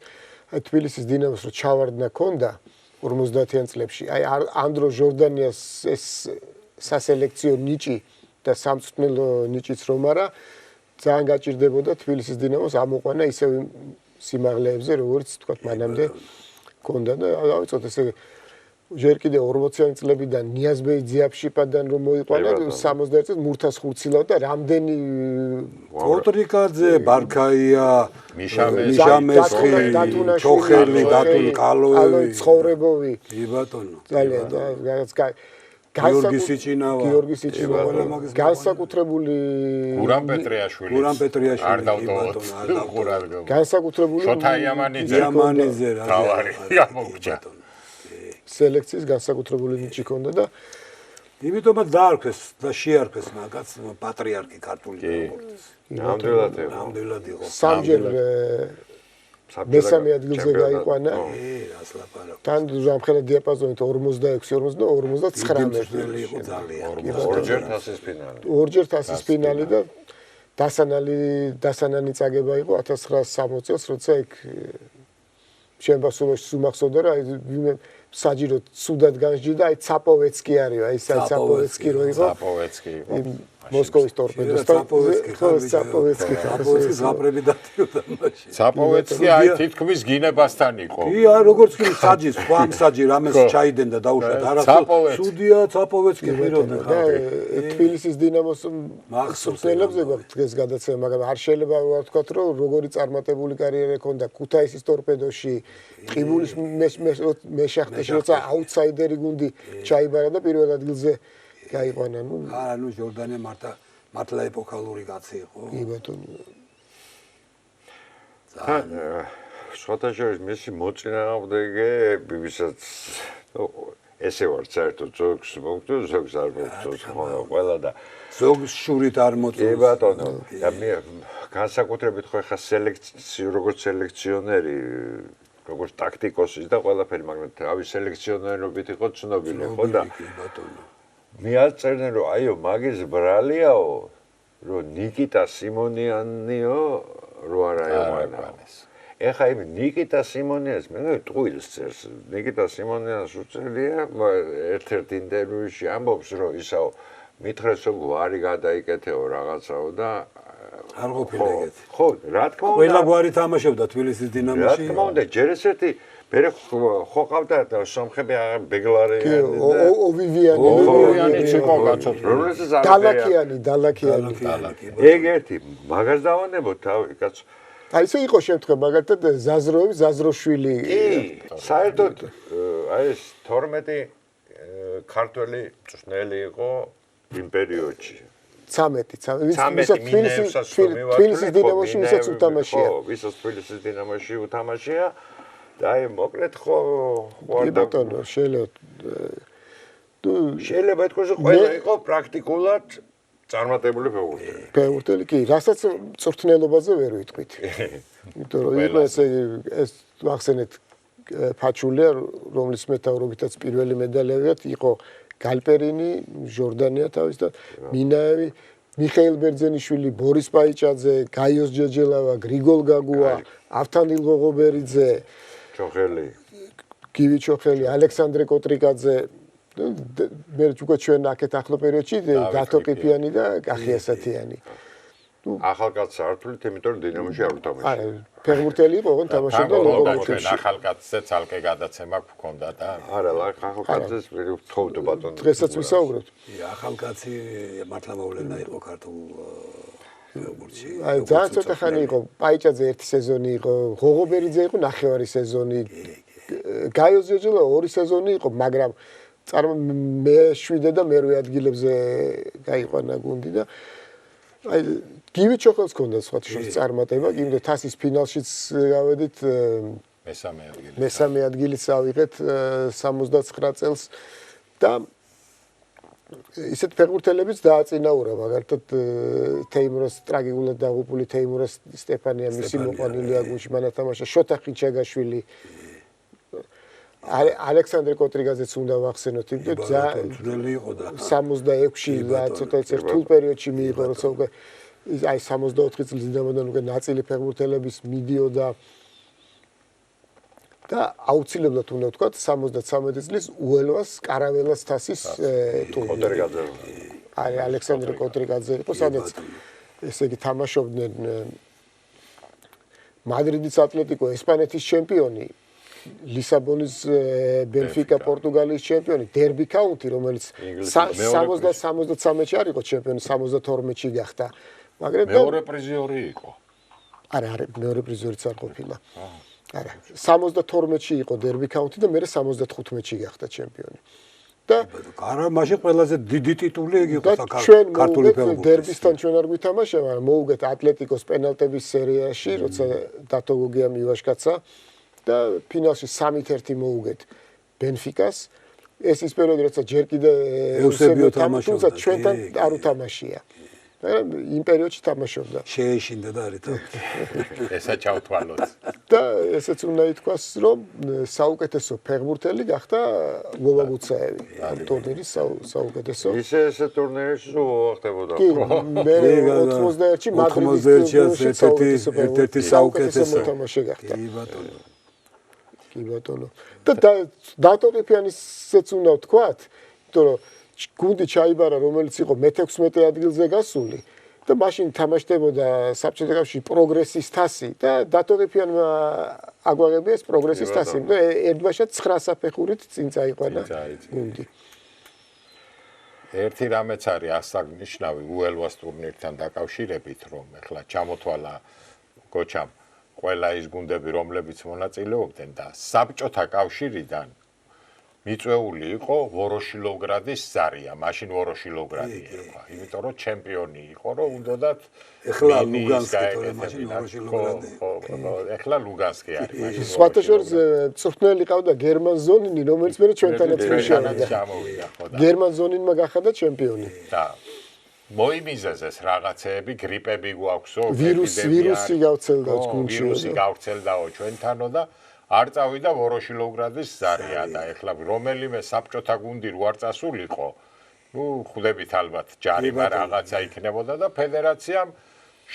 აი თბილისის დინამოს რო ჩავარდნა ქონდა 50-იან წლებში. აი ანდრო ჟორდანიას ეს სასელექციო ნიჭი და სამწვრთნელო ნიჭიც რომ არა, ძალიან გაჭირდებოდა თბილისის დინამოს ამოყვანა ისევ სიმაღლეებზე, როგორც თქვა მანამდე ქონდა და ავიწოთ ესე ჯერ კიდე 40-იანი წლებიდან ნიაზბეი ძიაფშიპადან რომ მოიყვანა 61 წელს მურთას ხურცილავ და რამდენი ოტრიკაძე, ბარქაია, მიშამესხი, ჩოხელი, დატუნკალოევი, ცხოვრებოვი. კი ბატონო. ძალიან რაღაც გიორგი სიჩინავა განსაკუთრებული გურამ პეტრიაშვილი არ დავტოვოთ განსაკუთრებული შოთა იამანიძე რა თავარი ამოგჭა სელექციის განსაკუთრებული ნიჭი ქონდა და იმიტომაც დაარქვეს და შეარქვეს მაგაც პატრიარქი ქართული ფეხბურთის. ნამდვილად იყო. სამჯერ მესამე ადგილზე გაიყვანა. რას ლაპარაკობ. თან ამხელა დიაპაზონით 46-59 იყო ძალიან. ორჯერ თასის ფინალი. ორჯერ თასის ფინალი და დასანანი წაგება იყო 1960 წელს, როცა იქ შემბასულოში სუმახსოვდა რა აი საჯირო ცუდად განსჯდა აი ცაპოვეცკი არის აი ცაპოვეცკი რო იყო ცაპოვეცკი იყო მოსკოვის ტორპედოსთან ცაპოვეცკი ზაბრები დადიოდა მაშინ ცაპოვეცკი აი თითქმის გინებასთან იყო კი არა როგორც კი საჯი სხვა საჯი რამეს ჩაიდენ და დაუშვათ არა სუდია ცაპოვეცკი ღიროდნენ ხალხი თბილისის დინამოს მსოფლელებზე გვაქვს დღეს გადაცემა მაგრამ არ შეიძლება ვთქვათ რომ როგორი წარმატებული კარიერა ჰქონდა ქუთაისის ტორპედოში ყიბულის მეშახტეში როცა აუტსაიდერი გუნდი ჩაიბარა და პირველ ადგილზე გაიყვანა ნუ არა ნუ ჟორდანია მართლა ეპოქალური კაცი იყო კი ბატონო სხვათაშორის მისი მოწინააღმდეგე ვისაც ესე ვარ საერთოდ ზოგს მოგწონს ზოგს არ მოგწონს ყველა და ზოგს შურით არ მოწონს კი ბატონო და მე განსაკუთრებით ხო ხა სელექცია როგორც სელექციონერი როგორც ტაქტიკოსი და ყველაფერი მაგრამ თავის სელექციონერობით იყო ცნობილი ხო და მიაწერდნენ რომ აიო მაგის ბრალიაო რომ ნიკიტა სიმონიანიო რო არა ევანეს ეხა იმ ნიკიტა სიმონიანს მე ტყუილს წერს ნიკიტა სიმონიანს უწელია ერთ-ერთ ინტერვიუში ამბობს რომ ისაო მითხრეს რომ ვარი გადაიკეთეო რაღაცაო და არ ყოფილა ეგეთი ხო რა თქმა უნდა ყველა გვარი თამაშობდა თბილისის დინამოში რა თქმა უნდა ჯერ ესეთი მერე ხო ყავდა სომხები ბეგლარი ოვივიანიც იყო კაცო. რომელსაც დალაქიანი ეგ ერთი მაგას დავანებოთ თავი კაცო აი ესე იყო შემთხვევა მაგალითად ზაზროშვილი საერთოდ აი ეს 12 ქართველი წვნელი იყო იმ პერიოდში 13 თბილისის დინამოში ვისაც უთამაშია ვისაც თბილისის დინამოში უთამაშია და აი მოკლედ ხო ბატონო შეიძლება ითქვას ყველა იყო პრაქტიკულად წარმატებული ფეხბურთელი კი რასაც წვრთნელობაზე ვერ ვიტყვით იმიტომ რომ იყო ეს ვახსენეთ ფაჩულია რომლის მეთაურობითაც პირველი მედალი ავიღეთ იყო გალპერინი ჟორდანია თავის და მინაევი მიხეილ ბერძენიშვილი ბორის პაიჭაძე გაიოს ჯეჯელავა გრიგოლ გაგუა ავთანდილ ღოღობერიძე ჩოხელი გივი ჩოხელი ალექსანდრე კოტრიკაძე მე უკვე ჩვენ აქეთ ახლო პერიოდში დათო ყიფიანი და კახიასათიანი ახალკაც საერთოდ იმიტომ რომ დინამოში არ უთამაშია არა ფეხბურთელი იყო ოღონდ თამაშობდა ლოკომოტივში ახალკაცზე ცალკე გადაცემა გქონდა და არა ახალკაცს ვთხოვდა ბატონო დღესაც ვისაუბრებთ ახალკაცი მართლა მოვლენა იყო ქართულ ფეხბურთში აი ძალიან ცოტა ხანი იყო პაიჭაძე ერთი სეზონი იყო ღოღობერიძე იყო ნახევარი სეზონი გაიოს ჯეჯელა ორი სეზონი იყო მაგრამ მე 7 და მერვე ადგილებზე გაიყვანა გუნდი და აი გივი ჩოხელს ქონდა სხვა შორის წარმატება, გინდა თასის ფინალშიც გავედით მესამე ადგილიც ავიღეთ 79 წელს და ისეთ ფეხბურთელებიც დააწინაურა, მაგალითად თეიმურას ტრაგიკულად დაღუპული თეიმურას სტეფანია მისი მოყვანილია გუნდში მან ათამაშა შოთა ხიჩაგაშვილი ალექსანდრე კოტრიგაძეც უნდა ვახსენოთ, იმიტომ ძნელი იყო და 66-ში ცოტა რთულ პერიოდში მიიღო, როცა უკვე აი 64 წლის წინამიდან უკვე ნაწილი ფეხბურთელების მიდიოდა და აუცილებლად უნდა ვთქვა 73 წლის უელვას კარაველას თასის კოტრიგაძე აი ალექსანდრე კოტრიგაძე იყო, სადაც ესე იგი თამაშობდნენ მადრიდის ატლეტიკო ესპანეთის ჩემპიონი ლისაბონის ბენფიკა პორტუგალიის ჩემპიონი დერბი კაუნტი რომელიც 73-ში არ იყო ჩემპიონი 72-ში გახდა მაგრამ მეორე პრიზიორი იყო არა მეორე პრიზიორიც არ ყოფილა არა 72-ში იყო დერბი კაუნტი და მე 75-ში გახდა ჩემპიონი და არა მაშინ ყველაზე დიდი ტიტული იყო ქართული ფეხბურთის დერბისთან ჩვენ არ გვითამაშია მაგრამ მოუგეთ ატლეტიკოს პენალტების სერიაში როცა დათო გოგიამ ივაშკაცა და ფინალში 3-1 მოუგეთ ბენფიკას ეს ის პერიოდი როცა ჯერ კიდე ევსებიო თამაშობდა ჩვენთან არ უთამაშია მაგრამ იმ პერიოდში თამაშობდა შეეშინდა და არითა ესა ჩავთვალოთ და ესეც უნდა ითქვას რომ საუკეთესო ფეხბურთელი გახდა ვოვა გუცაევი ამ ტურნირის საუკეთესო ესე ტურნირში ხდებოდა მე 91-ში მადრიდში ერთ-ერთი საუკეთესო მოთამაშე გახდა კი ბატონო და დათო ყიფიანისაც უნდა ვთქვათ იმიტომ რომ გუნდი ჩაიბარა რომელიც იყო მე-16 ადგილზე გასული და მაშინ თამაშდებოდა საბჭოთა კავშირში პროგრესის თასი და დათო ყიფიანმა აგვაღებია ეს პროგრესის თასი და ერთბაშად 9 საფეხურით წინ წაიყვანა გუნდი ერთი რამეც არის ასაგნიშნავი უელვას ტურნირთან დაკავშირებით რომ ეხლა ჩამოთვალა გოჩამ ყველა ის გუნდები რომლებიც მონაწილეობდნენ და საბჭოთა კავშირიდან მიწვეული იყო ვოროშილოვგრადის ზარია, მაშინ ვოროშილოვგრადი ერქვა, იმიტომ რომ ჩემპიონი იყო, რომ უნდათ ეხლა ლუგანსკი მაშინ ვოროშილოვგრადი. ეხლა ლუგანსკი არის მაშინ. სხვათა შორის წვრთნელი ყავდა გერმან ზონინი, რომელიც მე ჩვენთანაც მიშოვდა. გერმან ზონინმა გახადა ჩემპიონი. და მოიმიზეს რაღაცეები, გრიპები გვაქვსო, ვირუსი გავრცელდა გუნდში. ვირუსი გავრცელდაო ჩვენთანო და არ წავიდა ვოროშილოვგრადის ზარია და ეხლა რომელიმე საბჭოთა გუნდი რო არ წასულიყო, ნუ ხვდებით ალბათ ჯარიმა რაღაცა იქნებოდა და ფედერაციამ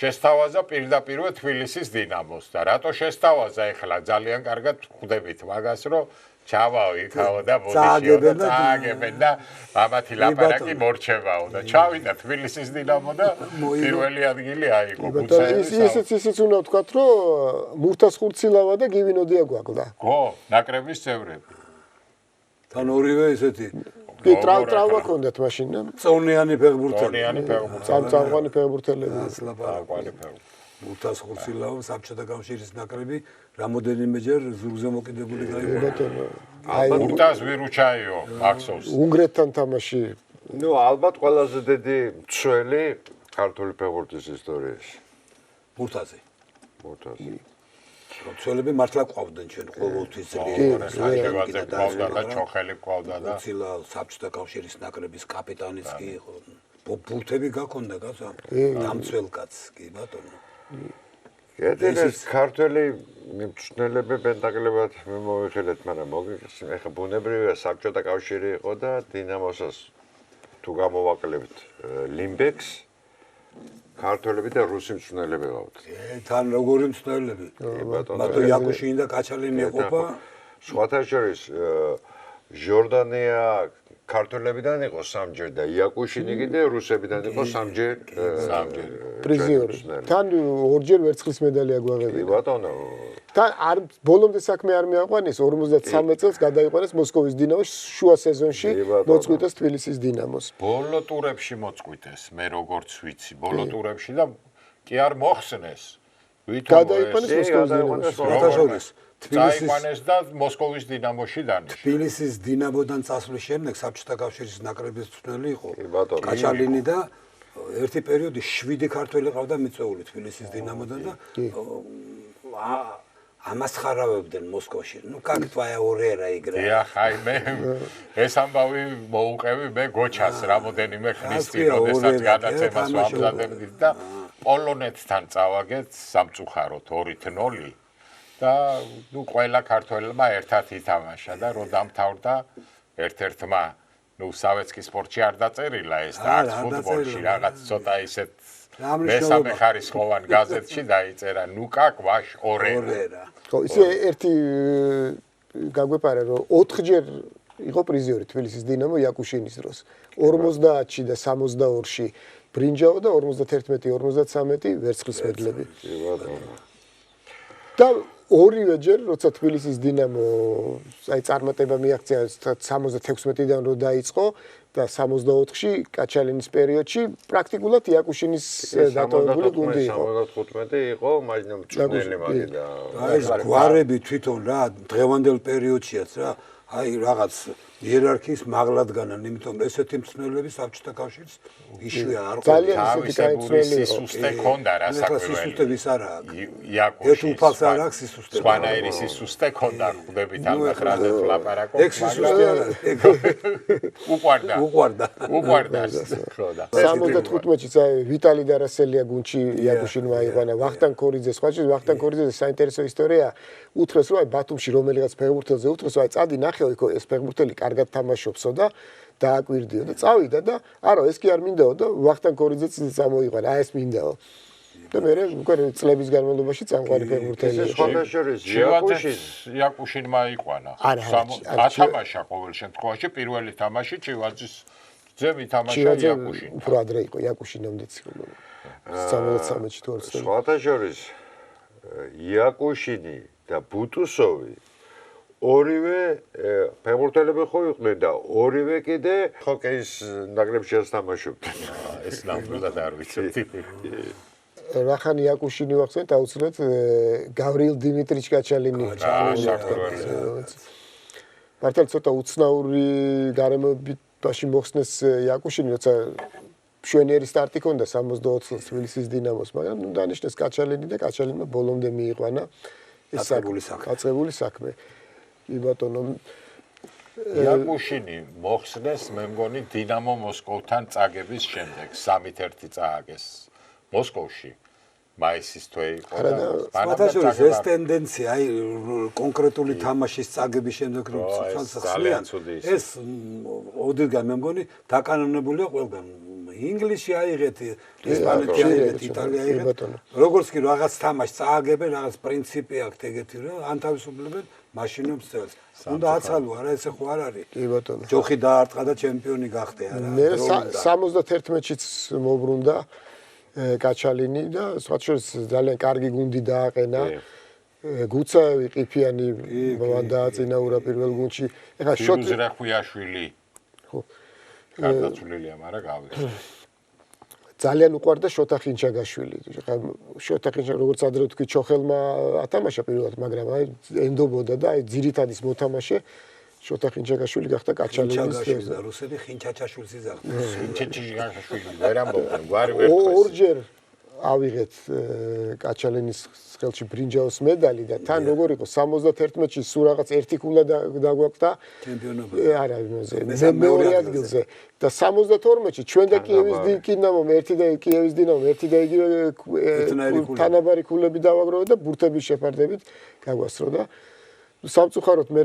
შესთავაზა პირდაპირ თბილისის დინამოს და რატო შესთავაზა ეხლა ძალიან კარგად ხვდებით მაგას რომ ჩავავიქაო და ბოდიშიო და წააგებენ და ამათი ლაპარაკი მორჩებაო და ჩავიდა თბილისის დინამო და პირველი ადგილი აიღო. ისიც უნდა ვთქვათ, რომ მურთას ხურცილავა და გივინოდია გვაკლდა. ხო, ნაკრების წევრები. თან ორივე ესეთი კი, ტრავმა ჰქონდათ მაშინ. წონიანი ფეხბურთელი. წამწამყვანი ფეხბურთელები. წამყვანი ფეხბურთელი. მურთას ხურცილავა საბჭოთა კავშირის ნაკრები რამოდენიმეჯერ ზურგზე მოკიდებული გაიგო. მურთას ვირუჩაიო მაქსოვს. უნგრეთთან თამაში. ნუ ალბათ ყველაზე დიდი მცველი ქართული ფეხბურთის ისტორიაში. მურთაზე. მურთაზე. მცველები მართლა ყავდნენ ჩვენ ყოველთვის ძლიერ. საერთოდ ყავდა და ჩოხელი ყავდა და ცილა საბჭოთა კავშირის ნაკრების კაპიტანიც კი იყო. ბურთები გაქონდა გასა. დამცველ კაცს კი ბატონო. ეს ქართველი მწვრთნელები პენტაკლებად მე მოვიხილეთ, მაგრამ ეხა ბუნებრივია საბჭოთა კავშირი იყო და დინამოსაც თუ გამოვაკლებთ ლიმბექს ქართველები და რუსი მწვრთნელები ყავთ. თან როგორი მწვრთნელები? ბატონო იაკუშინი და კაჩალინი ეყოფა. სხვათა შორის ჟორდანია ქართველებიდან იყო სამჯერ და იაკუშინი კიდე რუსებიდან იყო სამჯერ პრიზიორი. თან ორჯერ ვერცხლის მედალი აგვაღებია. ბატონო. თან არ ბოლომდე საქმე არ მიაყვანეს 53 წელს გადაიყვანეს მოსკოვის დინამოს შუა სეზონში მოწყვიტეს თბილისის დინამოს. ბოლო ტურებში მოწყვიტეს, მე როგორც ვიცი, ბოლო ტურებში და კი არ მოხსნეს. გადაიყვანეს მოსკოვის დინამოს. წაიყვანეს და მოსკოვის დინამოში დანიშნა. თბილისის დინამოდან წასვლის შემდეგ საბჭოთა კავშირის ნაკრების მწვრთნელი იყო კაჩალინი და ერთი პერიოდი 7 ქართველი ყავდა მიწვეული თბილისის დინამოდან და ამას ხარავებდნენ მოსკოვში. ნუ как твоя орера игра. დიახ, აი მე ეს ამბავი მოუყევი მე გოჩას რამოდენიმე ხნისთი, როდესაც გადაცემას ვამზადებდით და პოლონეთთან წავაგეთ სამწუხაროდ 2-0 და ნუ ყველა ქართველმა ერთად ითამაშა და რო დამთავრდა ერთ-ერთმა ნუ სავეცკი სპორტში არ დაწერილა ეს და არც ფუტბოლში რაღაც ცოტა ისეთ მესამე ხარისხოვან გაზეთში დაიწერა ნუ კაკ ვაშ ორერა. ხო, ისე ერთი გაგვეპარა რომ 4ჯერ იყო პრიზიორი თბილისის დინამო იაკუშინის დროს. 50-ში და 62-ში ბრინჯაო და 51-53 ვერცხლის მედლები. და ორივეჯერ როცა თბილისის დინამო აი წარმატება მიაღწია 76-დან რო დაიწყო და 64-ში კაჩალინის პერიოდში პრაქტიკულად იაკუშინის დატოვებული გუნდი იყო. 75 იყო მაჯნომ მწვრთნელი მაგიდა. ეს გვარები თვითონ რა დღევანდელ პერიოდშიაც რა აი რაღაც იერარქიის მაღლადგანან, იმიტომ ესეთი მწვრთნელები საბჭოთა კავშირს იშვია არ ძალიან ისეთი სისუსტე ქონდა რა საკვირველი. სისუსტე ვის არა აქვს. იაკუში. ერთ უფალს არ აქვს სისუსტე. სხვანაირი სისუსტე ქონდა, ხვდებით ამ ხრაზე ლაპარაკობ. ეგ სისუსტე არა. უყვარდა. უყვარდა. ხო და 75-ში ვიტალი დარასელია გუნდში იაკუშინმა აიყვანა, ვახტანგ ქორიძე, სხვაჯერ ვახტანგ ქორიძეს საინტერესო ისტორია უთხრეს რომ აი ბათუმში რომელიღაც ფეხბურთელზე უთხრეს რომ აი წადი ნახეო იქ ეს ფეხბურთელი კარგად თამაშობსო და დააკვირდიო და წავიდა და არა ეს კი არ მინდაო და ვახტანგ ქორიძეც წამოიყვანა აი ეს მინდაო და მე უკვე წლების განმავლობაში წამყვანი ფეხბურთელი ეს სხვადასხვა იაკუშინმა აიყვანა ათამაშა ყოველ შემთხვევაში პირველი თამაში ჩივაძის ძემ ითამაშა იაკუშინმა უფრო ადრე იყო იაკუშინამდეც 73-ში თუ არ ვცდები სხვადასხვა იაკუშინი და ბუტუსოვი ორივე ფეხბურთელები ხო იყვნენ და ორივე კიდე ჰოკეის ნაკრებში თამაშობდნენ. ეს ნამდვილად არ ვიცოდი. რახან იაკუშინი ვახსენეთ აუცილებლად გავრიელ დიმიტრიჩ კაჩალინი. მართლა ცოტა უცნაური გარემოებაში მოხსნეს იაკუშინი, როცა მშვენიერი სტარტი ჰქონდა 64 წელს თბილისის დინამოს, მაგრამ ნუ დანიშნეს კაჩალინი და კაჩალინმა ბოლომდე მიიყვანა ეს საწყებული საქმე. კი ბატონო იაკუშინი მოხსნეს მე მგონი დინამო მოსკოვთან წაგების შემდეგ 3-1 წააგეს მოსკოვში მაისის თვე იყო და სხვადასხვა ეს ტენდენცია აი კონკრეტული თამაშის წაგების შემდეგ რომ ხსნიან ეს ოდესგან მე მგონი დაკანონებულია ყველგან ინგლისში აიღეთ ესპანეთში აიღეთ იტალია აიღეთ როგორც კი რაღაც თამაშს წააგებენ რაღაც პრინციპი აქვს ეგეთი რომ ან თავისუფლებენ მაშინობს წელს. უნდა აცალო არა ესე ხო არ არის. კი ბატონო. ჯოხი დაარტყა და ჩემპიონი გახდე არა. მე 71-მეჩიც მოbrunდა კაჩალინი და სხვა შორის ძალიან კარგი გუნდი დააყენა. გუცაევი ყიფიანი მან დააწინაურა პირველ გუნდში. ეხლა შოტი ზრახვიაშვილი. ხო. გადაწვლილია, მაგრამ გავიხსენე. ძალიან უყვარდა შოთა ხინჩაგაშვილი. ეხლა შოთა ხინჩაგა როგორც ადრე თქვი ჩოხელმა ათამაშა პირველად, მაგრამ აი ენდობოდა და აი ძირითადის მოთამაშე შოთა ხინჩაგაშვილი გახდა კაჩალინის და რუსები ხინჩაჩაშვილს იზარდა. ხინჩაჩაშვილი ვერ ამბობენ, გვარი ვერ თქვენ. ორჯერ ავიღეთ კაჩალინის ხელში ბრინჯაოს медаლი და თან როგორ იყო 71-ში სულ რაღაც ერთი ქულა დაგვაქვს ჩემპიონობა. არა მეორე ადგილზე და 72-ში ჩვენ და კიევის დინამომ ერთი და კიევის დინამომ ერთი და იგივე თანაბარი ქულები დავაგროვე და ბურთების შეფარდებით გაგვასწრო და სამწუხაროდ მე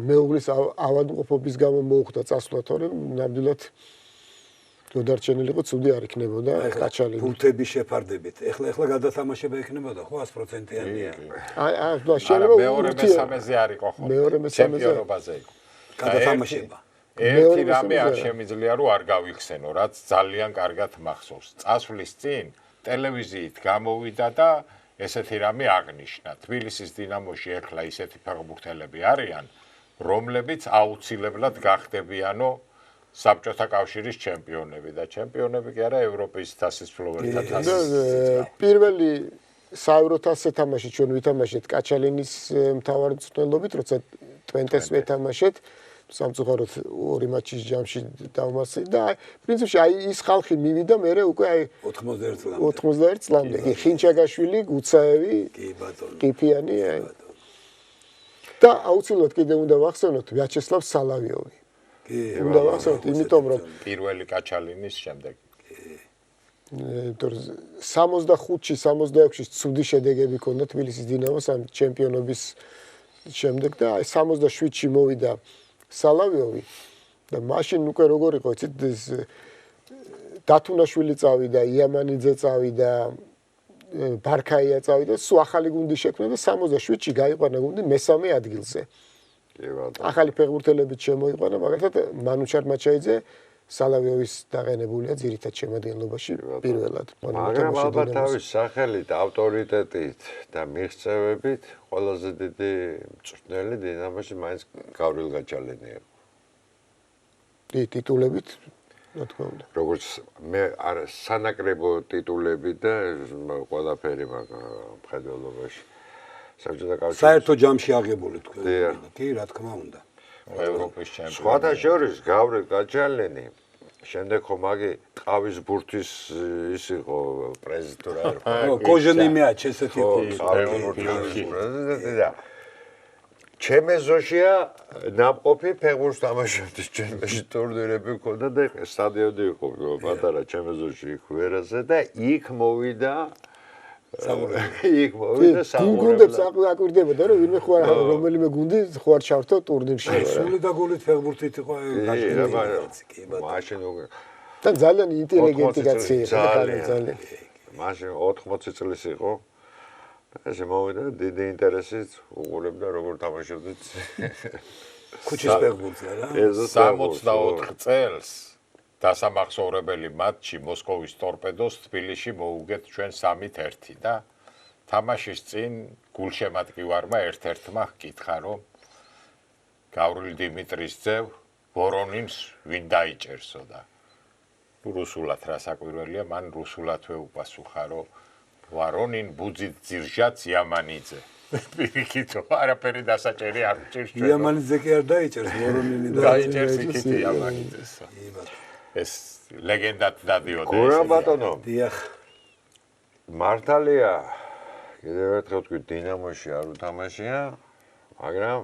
მეუღლის ავადმყოფობის გამო მოუხდა წასვლა თორემ ნამდვილად დარჩენილი იყო ცუდი არ იქნებოდა კაჩალინი. ბურთების შეფარდებით. ეხლა გადათამაშება იქნებოდა ხო 100%-იანია. აი, შეიძლება მეორე მესამეზე არ იყო ხო? მეორე მესამეზე ჩემპიონობაზე იყო. გადათამაშება. ერთი რამე არ შემიძლია რომ არ გავიხსენო, რაც ძალიან კარგად მახსოვს. წასვლის წინ ტელევიზიით გამოვიდა და ესეთი რამე აღნიშნა. თბილისის დინამოში ეხლა ისეთი ფეხბურთელები არიან, რომლებიც აუცილებლად გახდებიანო საბჭოთა კავშირის ჩემპიონები და ჩემპიონები კი არა ევროპის თასის ფლოვერთა თასის. პირველი საევრო თასზე თამაში ჩვენ ვითამაშეთ კაჩალინის მთავარი მწვრთნელობით, როცა ტვენტეს ვეთამაშეთ, სამწუხაროდ ორი მატჩის ჯამში დავმასე და პრინციპში აი ის ხალხი მივიდა მე უკვე აი 91 წლამდე. კი ხინჩაგაშვილი, გუცაევი, კი ბატონო. ყიფიანი და აუცილებლად კიდე უნდა ვახსენოთ ვიაჩესლავ სალავიოვი. კი, უნდა ვახსენოთ, იმიტომ რომ პირველი კაჩალინის შემდეგ 65-ში, 66-ში ცუდი შედეგები ჰქონდა თბილისის დინამოს ამ ჩემპიონობის შემდეგ და აი 67-ში მოვიდა სალავიოვი და მაშინ უკვე როგორ იყო, იცით, დათუნაშვილი წავიდა, იამანიძე წავიდა, ბარქაია წავიდა, სულ ახალი გუნდი შექმნა და 67-ში გაიყვანა გუნდი მესამე ადგილზე. ახალი ფეხბურთელებით შემოიყვანა, მაგალითად მანუჩარ მაჩაიძე სალავიოვის დაყენებულია ძირითად შემადგენლობაში პირველად. მაგრამ ალბათ თავის სახელით, ავტორიტეტით და მიღწევებით ყველაზე დიდი მწვრთნელი დინამოში მაინც გავრილ კაჩალინი იყო. ტიტულებით, რა თქმა უნდა. როგორც მე არა სანაკრებო ტიტულები და ყველაფერი მხედველობაში. საბჭოთა კავშირი საერთო ჯამში აღებული თქვენ. კი, რა თქმა უნდა. ევროპის ჩემპიონი. სხვათა შორის გავრილ კაჩალინი შემდეგ ხო მაგი ტყავის ბურთის ის იყო პრეზიდენტი რა იყო. კოჟენი მეაჩ ესეთი იყო. ჩემეზოშია ნამყოფი ფეხბურთს თამაშობდის ჩემეში ტურნირები ქონდა და სტადიონი იყო პატარა ჩემეზოში იქ ვერაზე და იქ მოვიდა გუნდებს აკვირდებოდა რომ ვინმე ხო რომელიმე გუნდი ხო არ ჩავთო ტურნირში. სული და გოლით ფეხბურთით იყო მაშინ და ძალიან ინტელიგენტი კაცი იყო ძალიან. მაშინ 80 წლის იყო. ესე მოვიდა დიდი ინტერესით უყურებდა როგორ თამაშობდით ქუჩის ფეხბურთზე რა. 64 წელს დასამახსოვრებელი მატჩი მოსკოვის ტორპედოს თბილისში მოუგეთ ჩვენ 3-1 და თამაშის წინ გულშემატკივარმა ერთ-ერთმა ჰკითხა რომ გავრილ დიმიტრის ძევ ვორონინს ვინ დაიჭერსო და რუსულად რა საკვირველია მან რუსულადვე უპასუხა რომ ვორონინ ბუძით ძირჟაც იამანიძე პირიქითო არაფერი დასაჭერი არ ჭირს ჩვენ იამანიძე კი არ დაიჭერს ვორონინი დაიჭერს იქით იამანიძეს ეს ლეგენდად დადიოდა ეს. გურა ბატონო. დიახ. მართალია, კიდევ ერთხელ ვთქვი, დინამოში არ უთამაშია, მაგრამ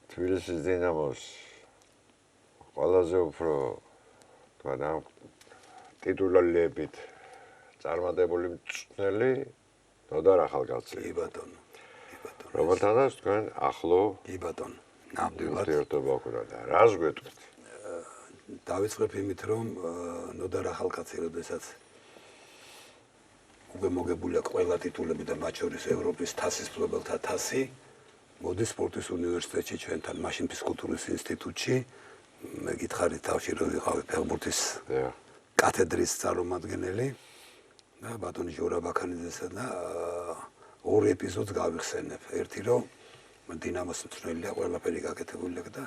თბილისის დინამოს ყველაზე უფრო თქვა ტიტულებით წარმატებული მწვრთნელი ნოდარ ახალგაზრდა. კი ბატონო. რომელთანაც თქვენ ახლო კი ბატონო. ნამდვილად ერთობა გქონდა და რას გვეტყვით? დავიწყებ იმით რომ ნოდარ ახალკაცი როდესაც უკვე მოგებულია ყველა ტიტულები და მათ შორის ევროპის თასის მფლობელთა თასი. მოდი სპორტის უნივერსიტეტში ჩვენთან, მაშინ ფიზკულტურის ინსტიტუტში. მე გითხარით თავში რომ ვიყავი ფეხბურთის კათედრის წარმომადგენელი და ბატონი ჟორა ბაქანიძესა და ორ ეპიზოდს გავიხსენებ. ერთი რომ დინამოს მწვრთნელია, ყველაფერი გაკეთებული და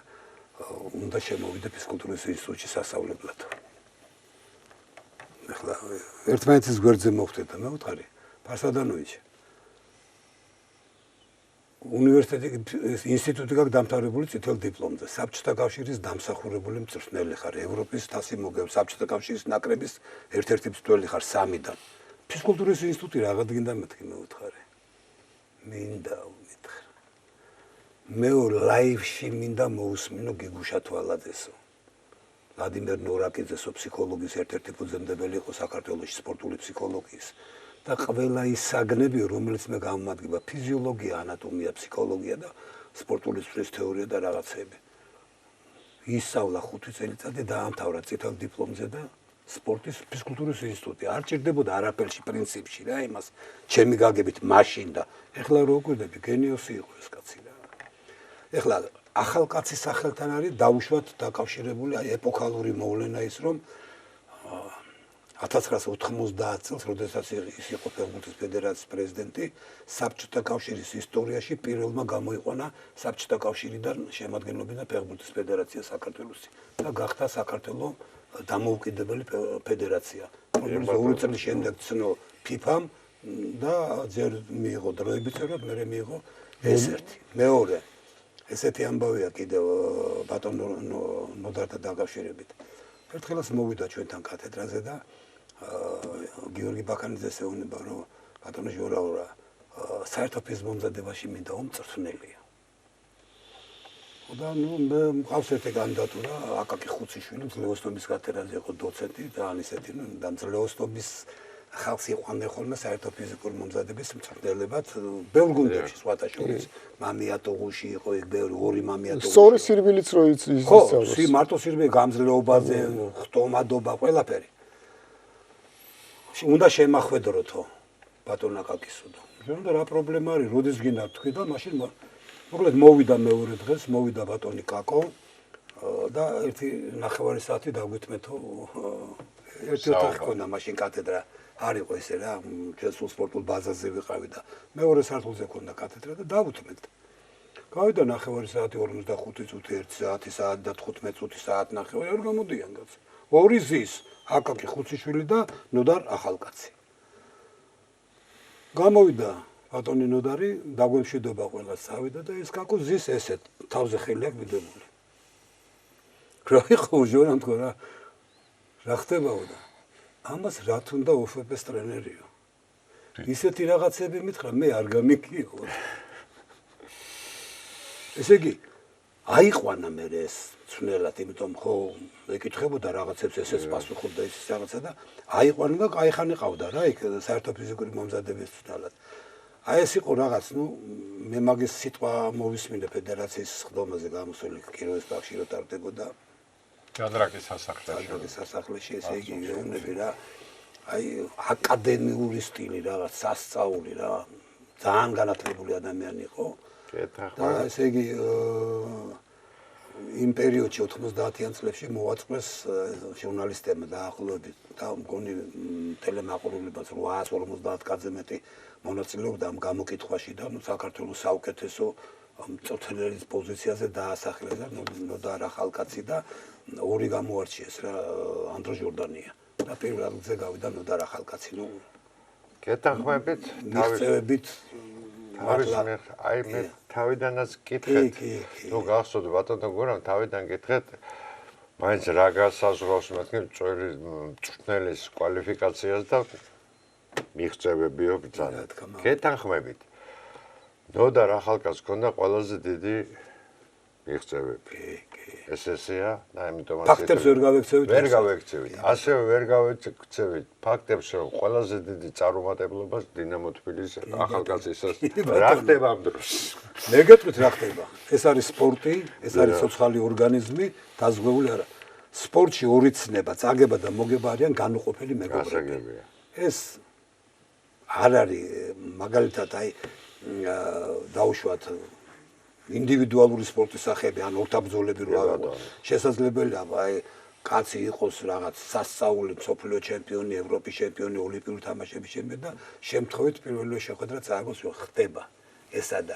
უნდა შემოვიდე ფიზკულტურის ინსტიტუტში სასწავლებლად. ეხლა ერთმანეთის გვერდზე მოვხვდეთ და მე ვუთხარი, ფარსადანოიჩი. უნივერსიტეტი ინსტიტუტი გაქვს დამთავრებული წითელ დიპლომზე. საბჭოთა კავშირის დამსახურებული მწვრთნელი ხარ, ევროპის თასი მოგებ, საბჭოთა კავშირის ნაკრების ერთ-ერთი მწვრთნელი ხარ 3-დან. ფიზკულტურის ინსტიტუტი რაღაც გინდა მეთქი მე ვუთხარი. მინდა ვიტყრ. მე ლაივში მინდა მოусმინო გიგუშა თვალაძესო. ვლადიმერ ნორაკიძესო ფსიქოლოგიის ერთ-ერთი ფუძემდებელი იყო საქართველოს სპორტული ფსიქოლოგიის. და ყველა ის საგნები, რომელიც მე გამომადგება, ფიზიოლოგია, ანატომია, ფსიქოლოგია და სპორტული სფეროს თეორია და რაღაცები. ისწავლა 5 წელიწადი დაამთავრა წითელ დიპლომზე და სპორტის ფიზკულტურის ინსტიტუტი. არ ჭირდებოდა არაფერში პრინციპში რა, იმას ჩემი გაგებით მაშინ და ეხლა რო ვკვირდები, გენიოსი იყო ეს კაცი რა. ეხლა ახალ კაცის სახელთან არის დაუშვათ დაკავშირებული ეპოქალური მოვლენა ის რომ 1990 წელს, როდესაც ის იყო ფეხბურთის ფედერაციის პრეზიდენტი, საბჭოთა კავშირის ისტორიაში პირველმა გამოიყვანა საბჭოთა კავშირიდან შემადგენლობიდან ფეხბურთის ფედერაცია საქართველოსი და გახდა საქართველოს დამოუკიდებელი ფედერაცია. რომელიც 2 წლის შემდეგ ცნო FIFA-მ და ჯერ მიიღო დროებით წევრად, მერე მიიღო ეს-1. მეორე ესეთი ამბავია კიდევ ბატონ ნოდართან დაკავშირებით. ერთხელაც მოვიდა ჩვენთან კათედრაზე და გიორგი ბაქანიძეს ეუბნება რომ ბატონო ჟორაურა საერთო ფიზმომზადებაში მინდა უმწრთნელია. და ნუ მე მყავს ერთი კანდიდატურა აკაკი ხუციშვილი ძლევოსნობის კათედრაზე იყო დოცენტი და ისეთი და ძლევოსნობის ხალხს იყვანე ხოლმე საერთო ფიზიკური მომზადების მწვრთნელებად ბევრ გუნდებში სხვათა შორის მამიატოღუში იყო ეგ ბევრი ორი მამიატოღუში. სწორი სირბილიც რო იცის. ხო, მარტო სირბილი გამძლეობაზე, ხტომადობა, ყველაფერი. უნდა შემახვედროთო ბატონ აკაკისო და ზოგადად რა პრობლემა არის, როდის გინდა თქვი და მაშინ მოკლედ მოვიდა მეორე დღეს, მოვიდა ბატონი კაკო და ერთი 9 საათი დაგვიტმეთო ერთი ოთახი ქონდა მაშინ კათედრა არ იყო ესე რა, ჩვენ სულ სპორტულ ბაზაზე ვიყავი და მეორე სართულზე ქონდა კათედრა და დავუთმეთ. გავიდა 9 საათი 45 წუთი 1 საათი საათი და 15 წუთი საათი 9 არ გამოდიან კაც. ორი ზის აკაკი ხუციშვილი და ნოდარ ახალკაცი. გამოვიდა ბატონი ნოდარი, დაგვემშვიდობა ყველას წავიდა და ეს კაკო ზის ესეთ თავზე ხელი აქვს მიდებული. რა იყო ჟორამ თქო რა ხდებაო და ამას რა თუნდა ოფპს ტრენერიო. ისეთი რაღაცები მითხრა, მე არ გამიგიო. ესე იგი აიყვანა მე ეს ცნელად, იმიტომ ხო ეკითხებოდა რაღაცებს ესეც პასუხობდა ის რაღაცა და აიყვანა და кайხანი ყავდა რა იქ საერთო ფიზიკური მომზადების ცნელად. აი ეს იყო რაღაც, ნუ მე მაგის სიტყვა მოვისმინე ფედერაციის ხდომაზე გამოსული კიროვის ბაღში რო ტარდებოდა ჯანდრაკის სასახლეში. ჯანდრაკის სასახლეში ესე იგი ეუბნები რა. აი აკადემიური სტილი რაღაც სასწაული რა. ძალიან განათლებული ადამიანი იყო. და ესე იგი იმ პერიოდში 90-იან წლებში მოაწყეს ჟურნალისტებმა დაახლოებით და მგონი ტელემაყურებელს 850 კაცზე მეტი მონაწილეობდა ამ გამოკითხვაში და საქართველოს საუკეთესო მწვრთნელის პოზიციაზე დაასახლეს და ნოდარ ახალკაცი და ორი გამოარჩიეს რა ანდრო ჟორდანია და პირველ რიგზე გავიდა ნოდარ ახალკაცი. ნუ გეთანხმებით თავისებით აი მე თავიდანაც გითხეთ. ნუ გახსოვთ ბატონო გურამ თავიდან გითხეთ. მაინც რა გასაზღვრავს მეთქი წვერი მწვრთნელის კვალიფიკაციას და მიღწევებიო ბრძანა. გეთანხმებით. ნოდარ ახალკაცს ქონდა ყველაზე დიდი მიღწევები. ესეა და ამიტომ ფაქტებს ვერ გავექცევით. ვერ გავექცევით. ასევე ვერ გავექცევით ფაქტებს, რომ ყველაზე დიდი წარუმატებლობა დინამო თბილისის ახალგაზრდასაც რა ხდება ამ დროს. მე გეტყვით რა ხდება. ეს არის სპორტი, ეს არის სოციალური ორგანიზმი, დაზღვეული არა. სპორტში ორი ცნება, წაგება და მოგება არიან განუყოფელი მეგობრები. ეს არ არის მაგალითად აი დაუშვათ ინდივიდუალური სპორტის სახეები ან ორთაბრძოლები რო ავიღოთ შესაძლებელია აი კაცი იყოს რაღაც სასწაული მსოფლიო ჩემპიონი ევროპის ჩემპიონი ოლიმპიური თამაშების ჩემპიონი და შემთხვევით პირველივე შეხვედრა წააგოს ხდება ესა და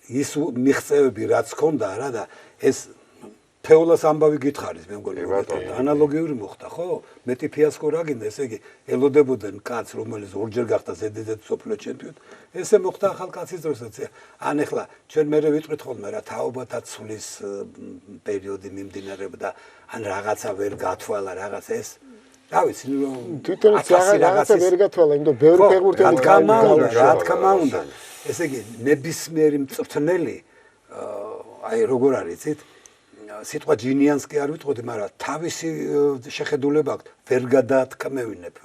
ის მიღწევები რაც ქონდა რა და ეს ფეოლას ამბავი გითხარით მე მგონი ანალოგიური მოხდა ხო მეტი ფიასკო რა გინდა ესე იგი ელოდებოდნენ კაცს რომელიც ორჯერ გახდა ზედიზედ სოფლიო ჩემპიონი ესე მოხდა ახალ კაცის დროსაც ან ეხლა ჩვენ მე ვიტყვით ხოლმე რა თაობათა ცვლის პერიოდი მიმდინარეობდა ან რაღაცა ვერ გათვალა რაღაცა ეს რა ვიცი თვითონ რაღაცა ვერ გათვალა იმიტომ ბევრი ფეხბურთელი რა თქმა უნდა ესე იგი ნებისმიერი მწვრთნელი აი როგორ არის იცით სიტყვა ჯინიანსკი არ ვიტყოდი, მაგრამ თავისი შეხედულება აქვს, ვერ გადაათქმევინებ.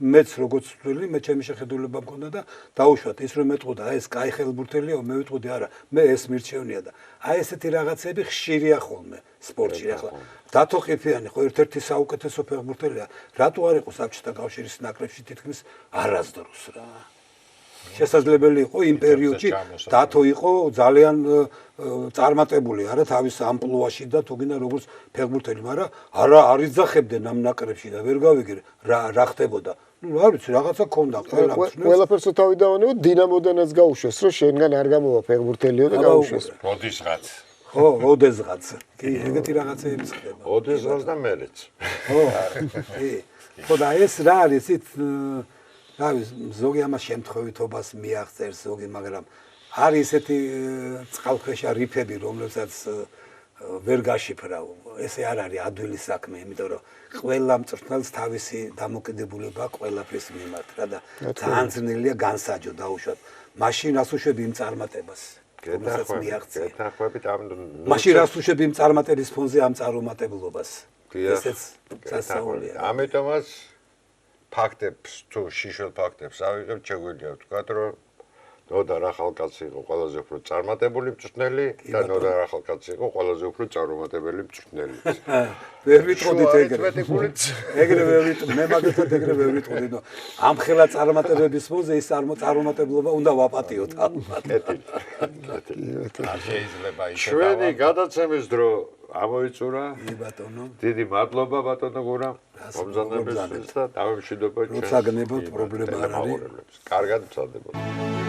მეც როგორც ვთვლი, მე ჩემი შეხედულება მქონდა და დაუშვათ ის რომ მეტყოდა, აი ეს კაი ხელბურთელია, მე ვიტყოდი არა, მე ეს მირჩევნია და აი ესეთი რაღაცები ხშირია ხოლმე სპორტში ახლა. დათო ყიფიანი ხო ერთ-ერთი საუკეთესო ფეხბურთელია, რატო არ იყო საბჭოთა კავშირის ნაკრებში თითქმის არასდროს რა. შესაძლებელი იყო იმ პერიოდში დათო იყო ძალიან წარმატებული არა თავის ამპლუაში და თუ გინდა როგორც ფეხბურთელი, მაგრამ არა არ იძახებდნენ ამ ნაკრებში და ვერ გავიგე რა ხდებოდა. ნუ არ ვიცი, რაღაცა ქონდა ყველაფერს თავი დავანებო, დინამოდანაც გაუშვეს, რომ შენგან არ გამოვა ფეხბურთელიო და გაუშვეს. როდისღაც. ხო, როდესღაც. კი, ეგეთი რაღაცეები ხდება. როდესღაც და მერეც. ხო. კი. ხო და ეს რა არის იცით რავი, ზოგი ამას შემთხვევითობას მიაღწევს ზოგი, მაგრამ არის ესეთი წყალქვეშა რიფები, რომლებსაც ვერ გაშიფრავ. ესე არ არის ადვილი საქმე, იმიტომ რომ ყველა მწვრთნელს თავისი დამოკიდებულება ყველაფრის მიმართ რა და ძალიან ძნელია განსაჯო დაუშვათ. მაშინ რას უშვები იმ წარმატებას? გეთანხმებით ამ მაშინ რას უშვები იმ წარმატების ფონზე ამ წარუმატებლობას? ესეც სასწაულია. ამიტომაც ფაქტებს თუ შიშველ ფაქტებს ავიღებთ შეგვიძლია ვთქვათ რომ ნოდა რახალკაცი იყო ყველაზე უფრო წარმატებული მწვრთნელი და ნოდა რახალკაცი იყო ყველაზე უფრო წარუმატებელი მწვრთნელი. ვერ ვიტყოდით ეგრე ვერ ვიტყვი მე მაგათად ეგრე ვერ ვიტყოდი და ამ ხელა წარმატებების ფონზე ის წარუმატებლობა უნდა ვაპატიოთ ალბათ. შეიძლება ისე ჩვენი გადაცემის დრო ამოიწურა. ბატონო. დიდი მადლობა ბატონო გურამ. მომზადებისთვის და დავემშვიდობოთ ჩვენ. როცა გნებავთ პრობლემა არ არის. კარგად მცადდებოდ.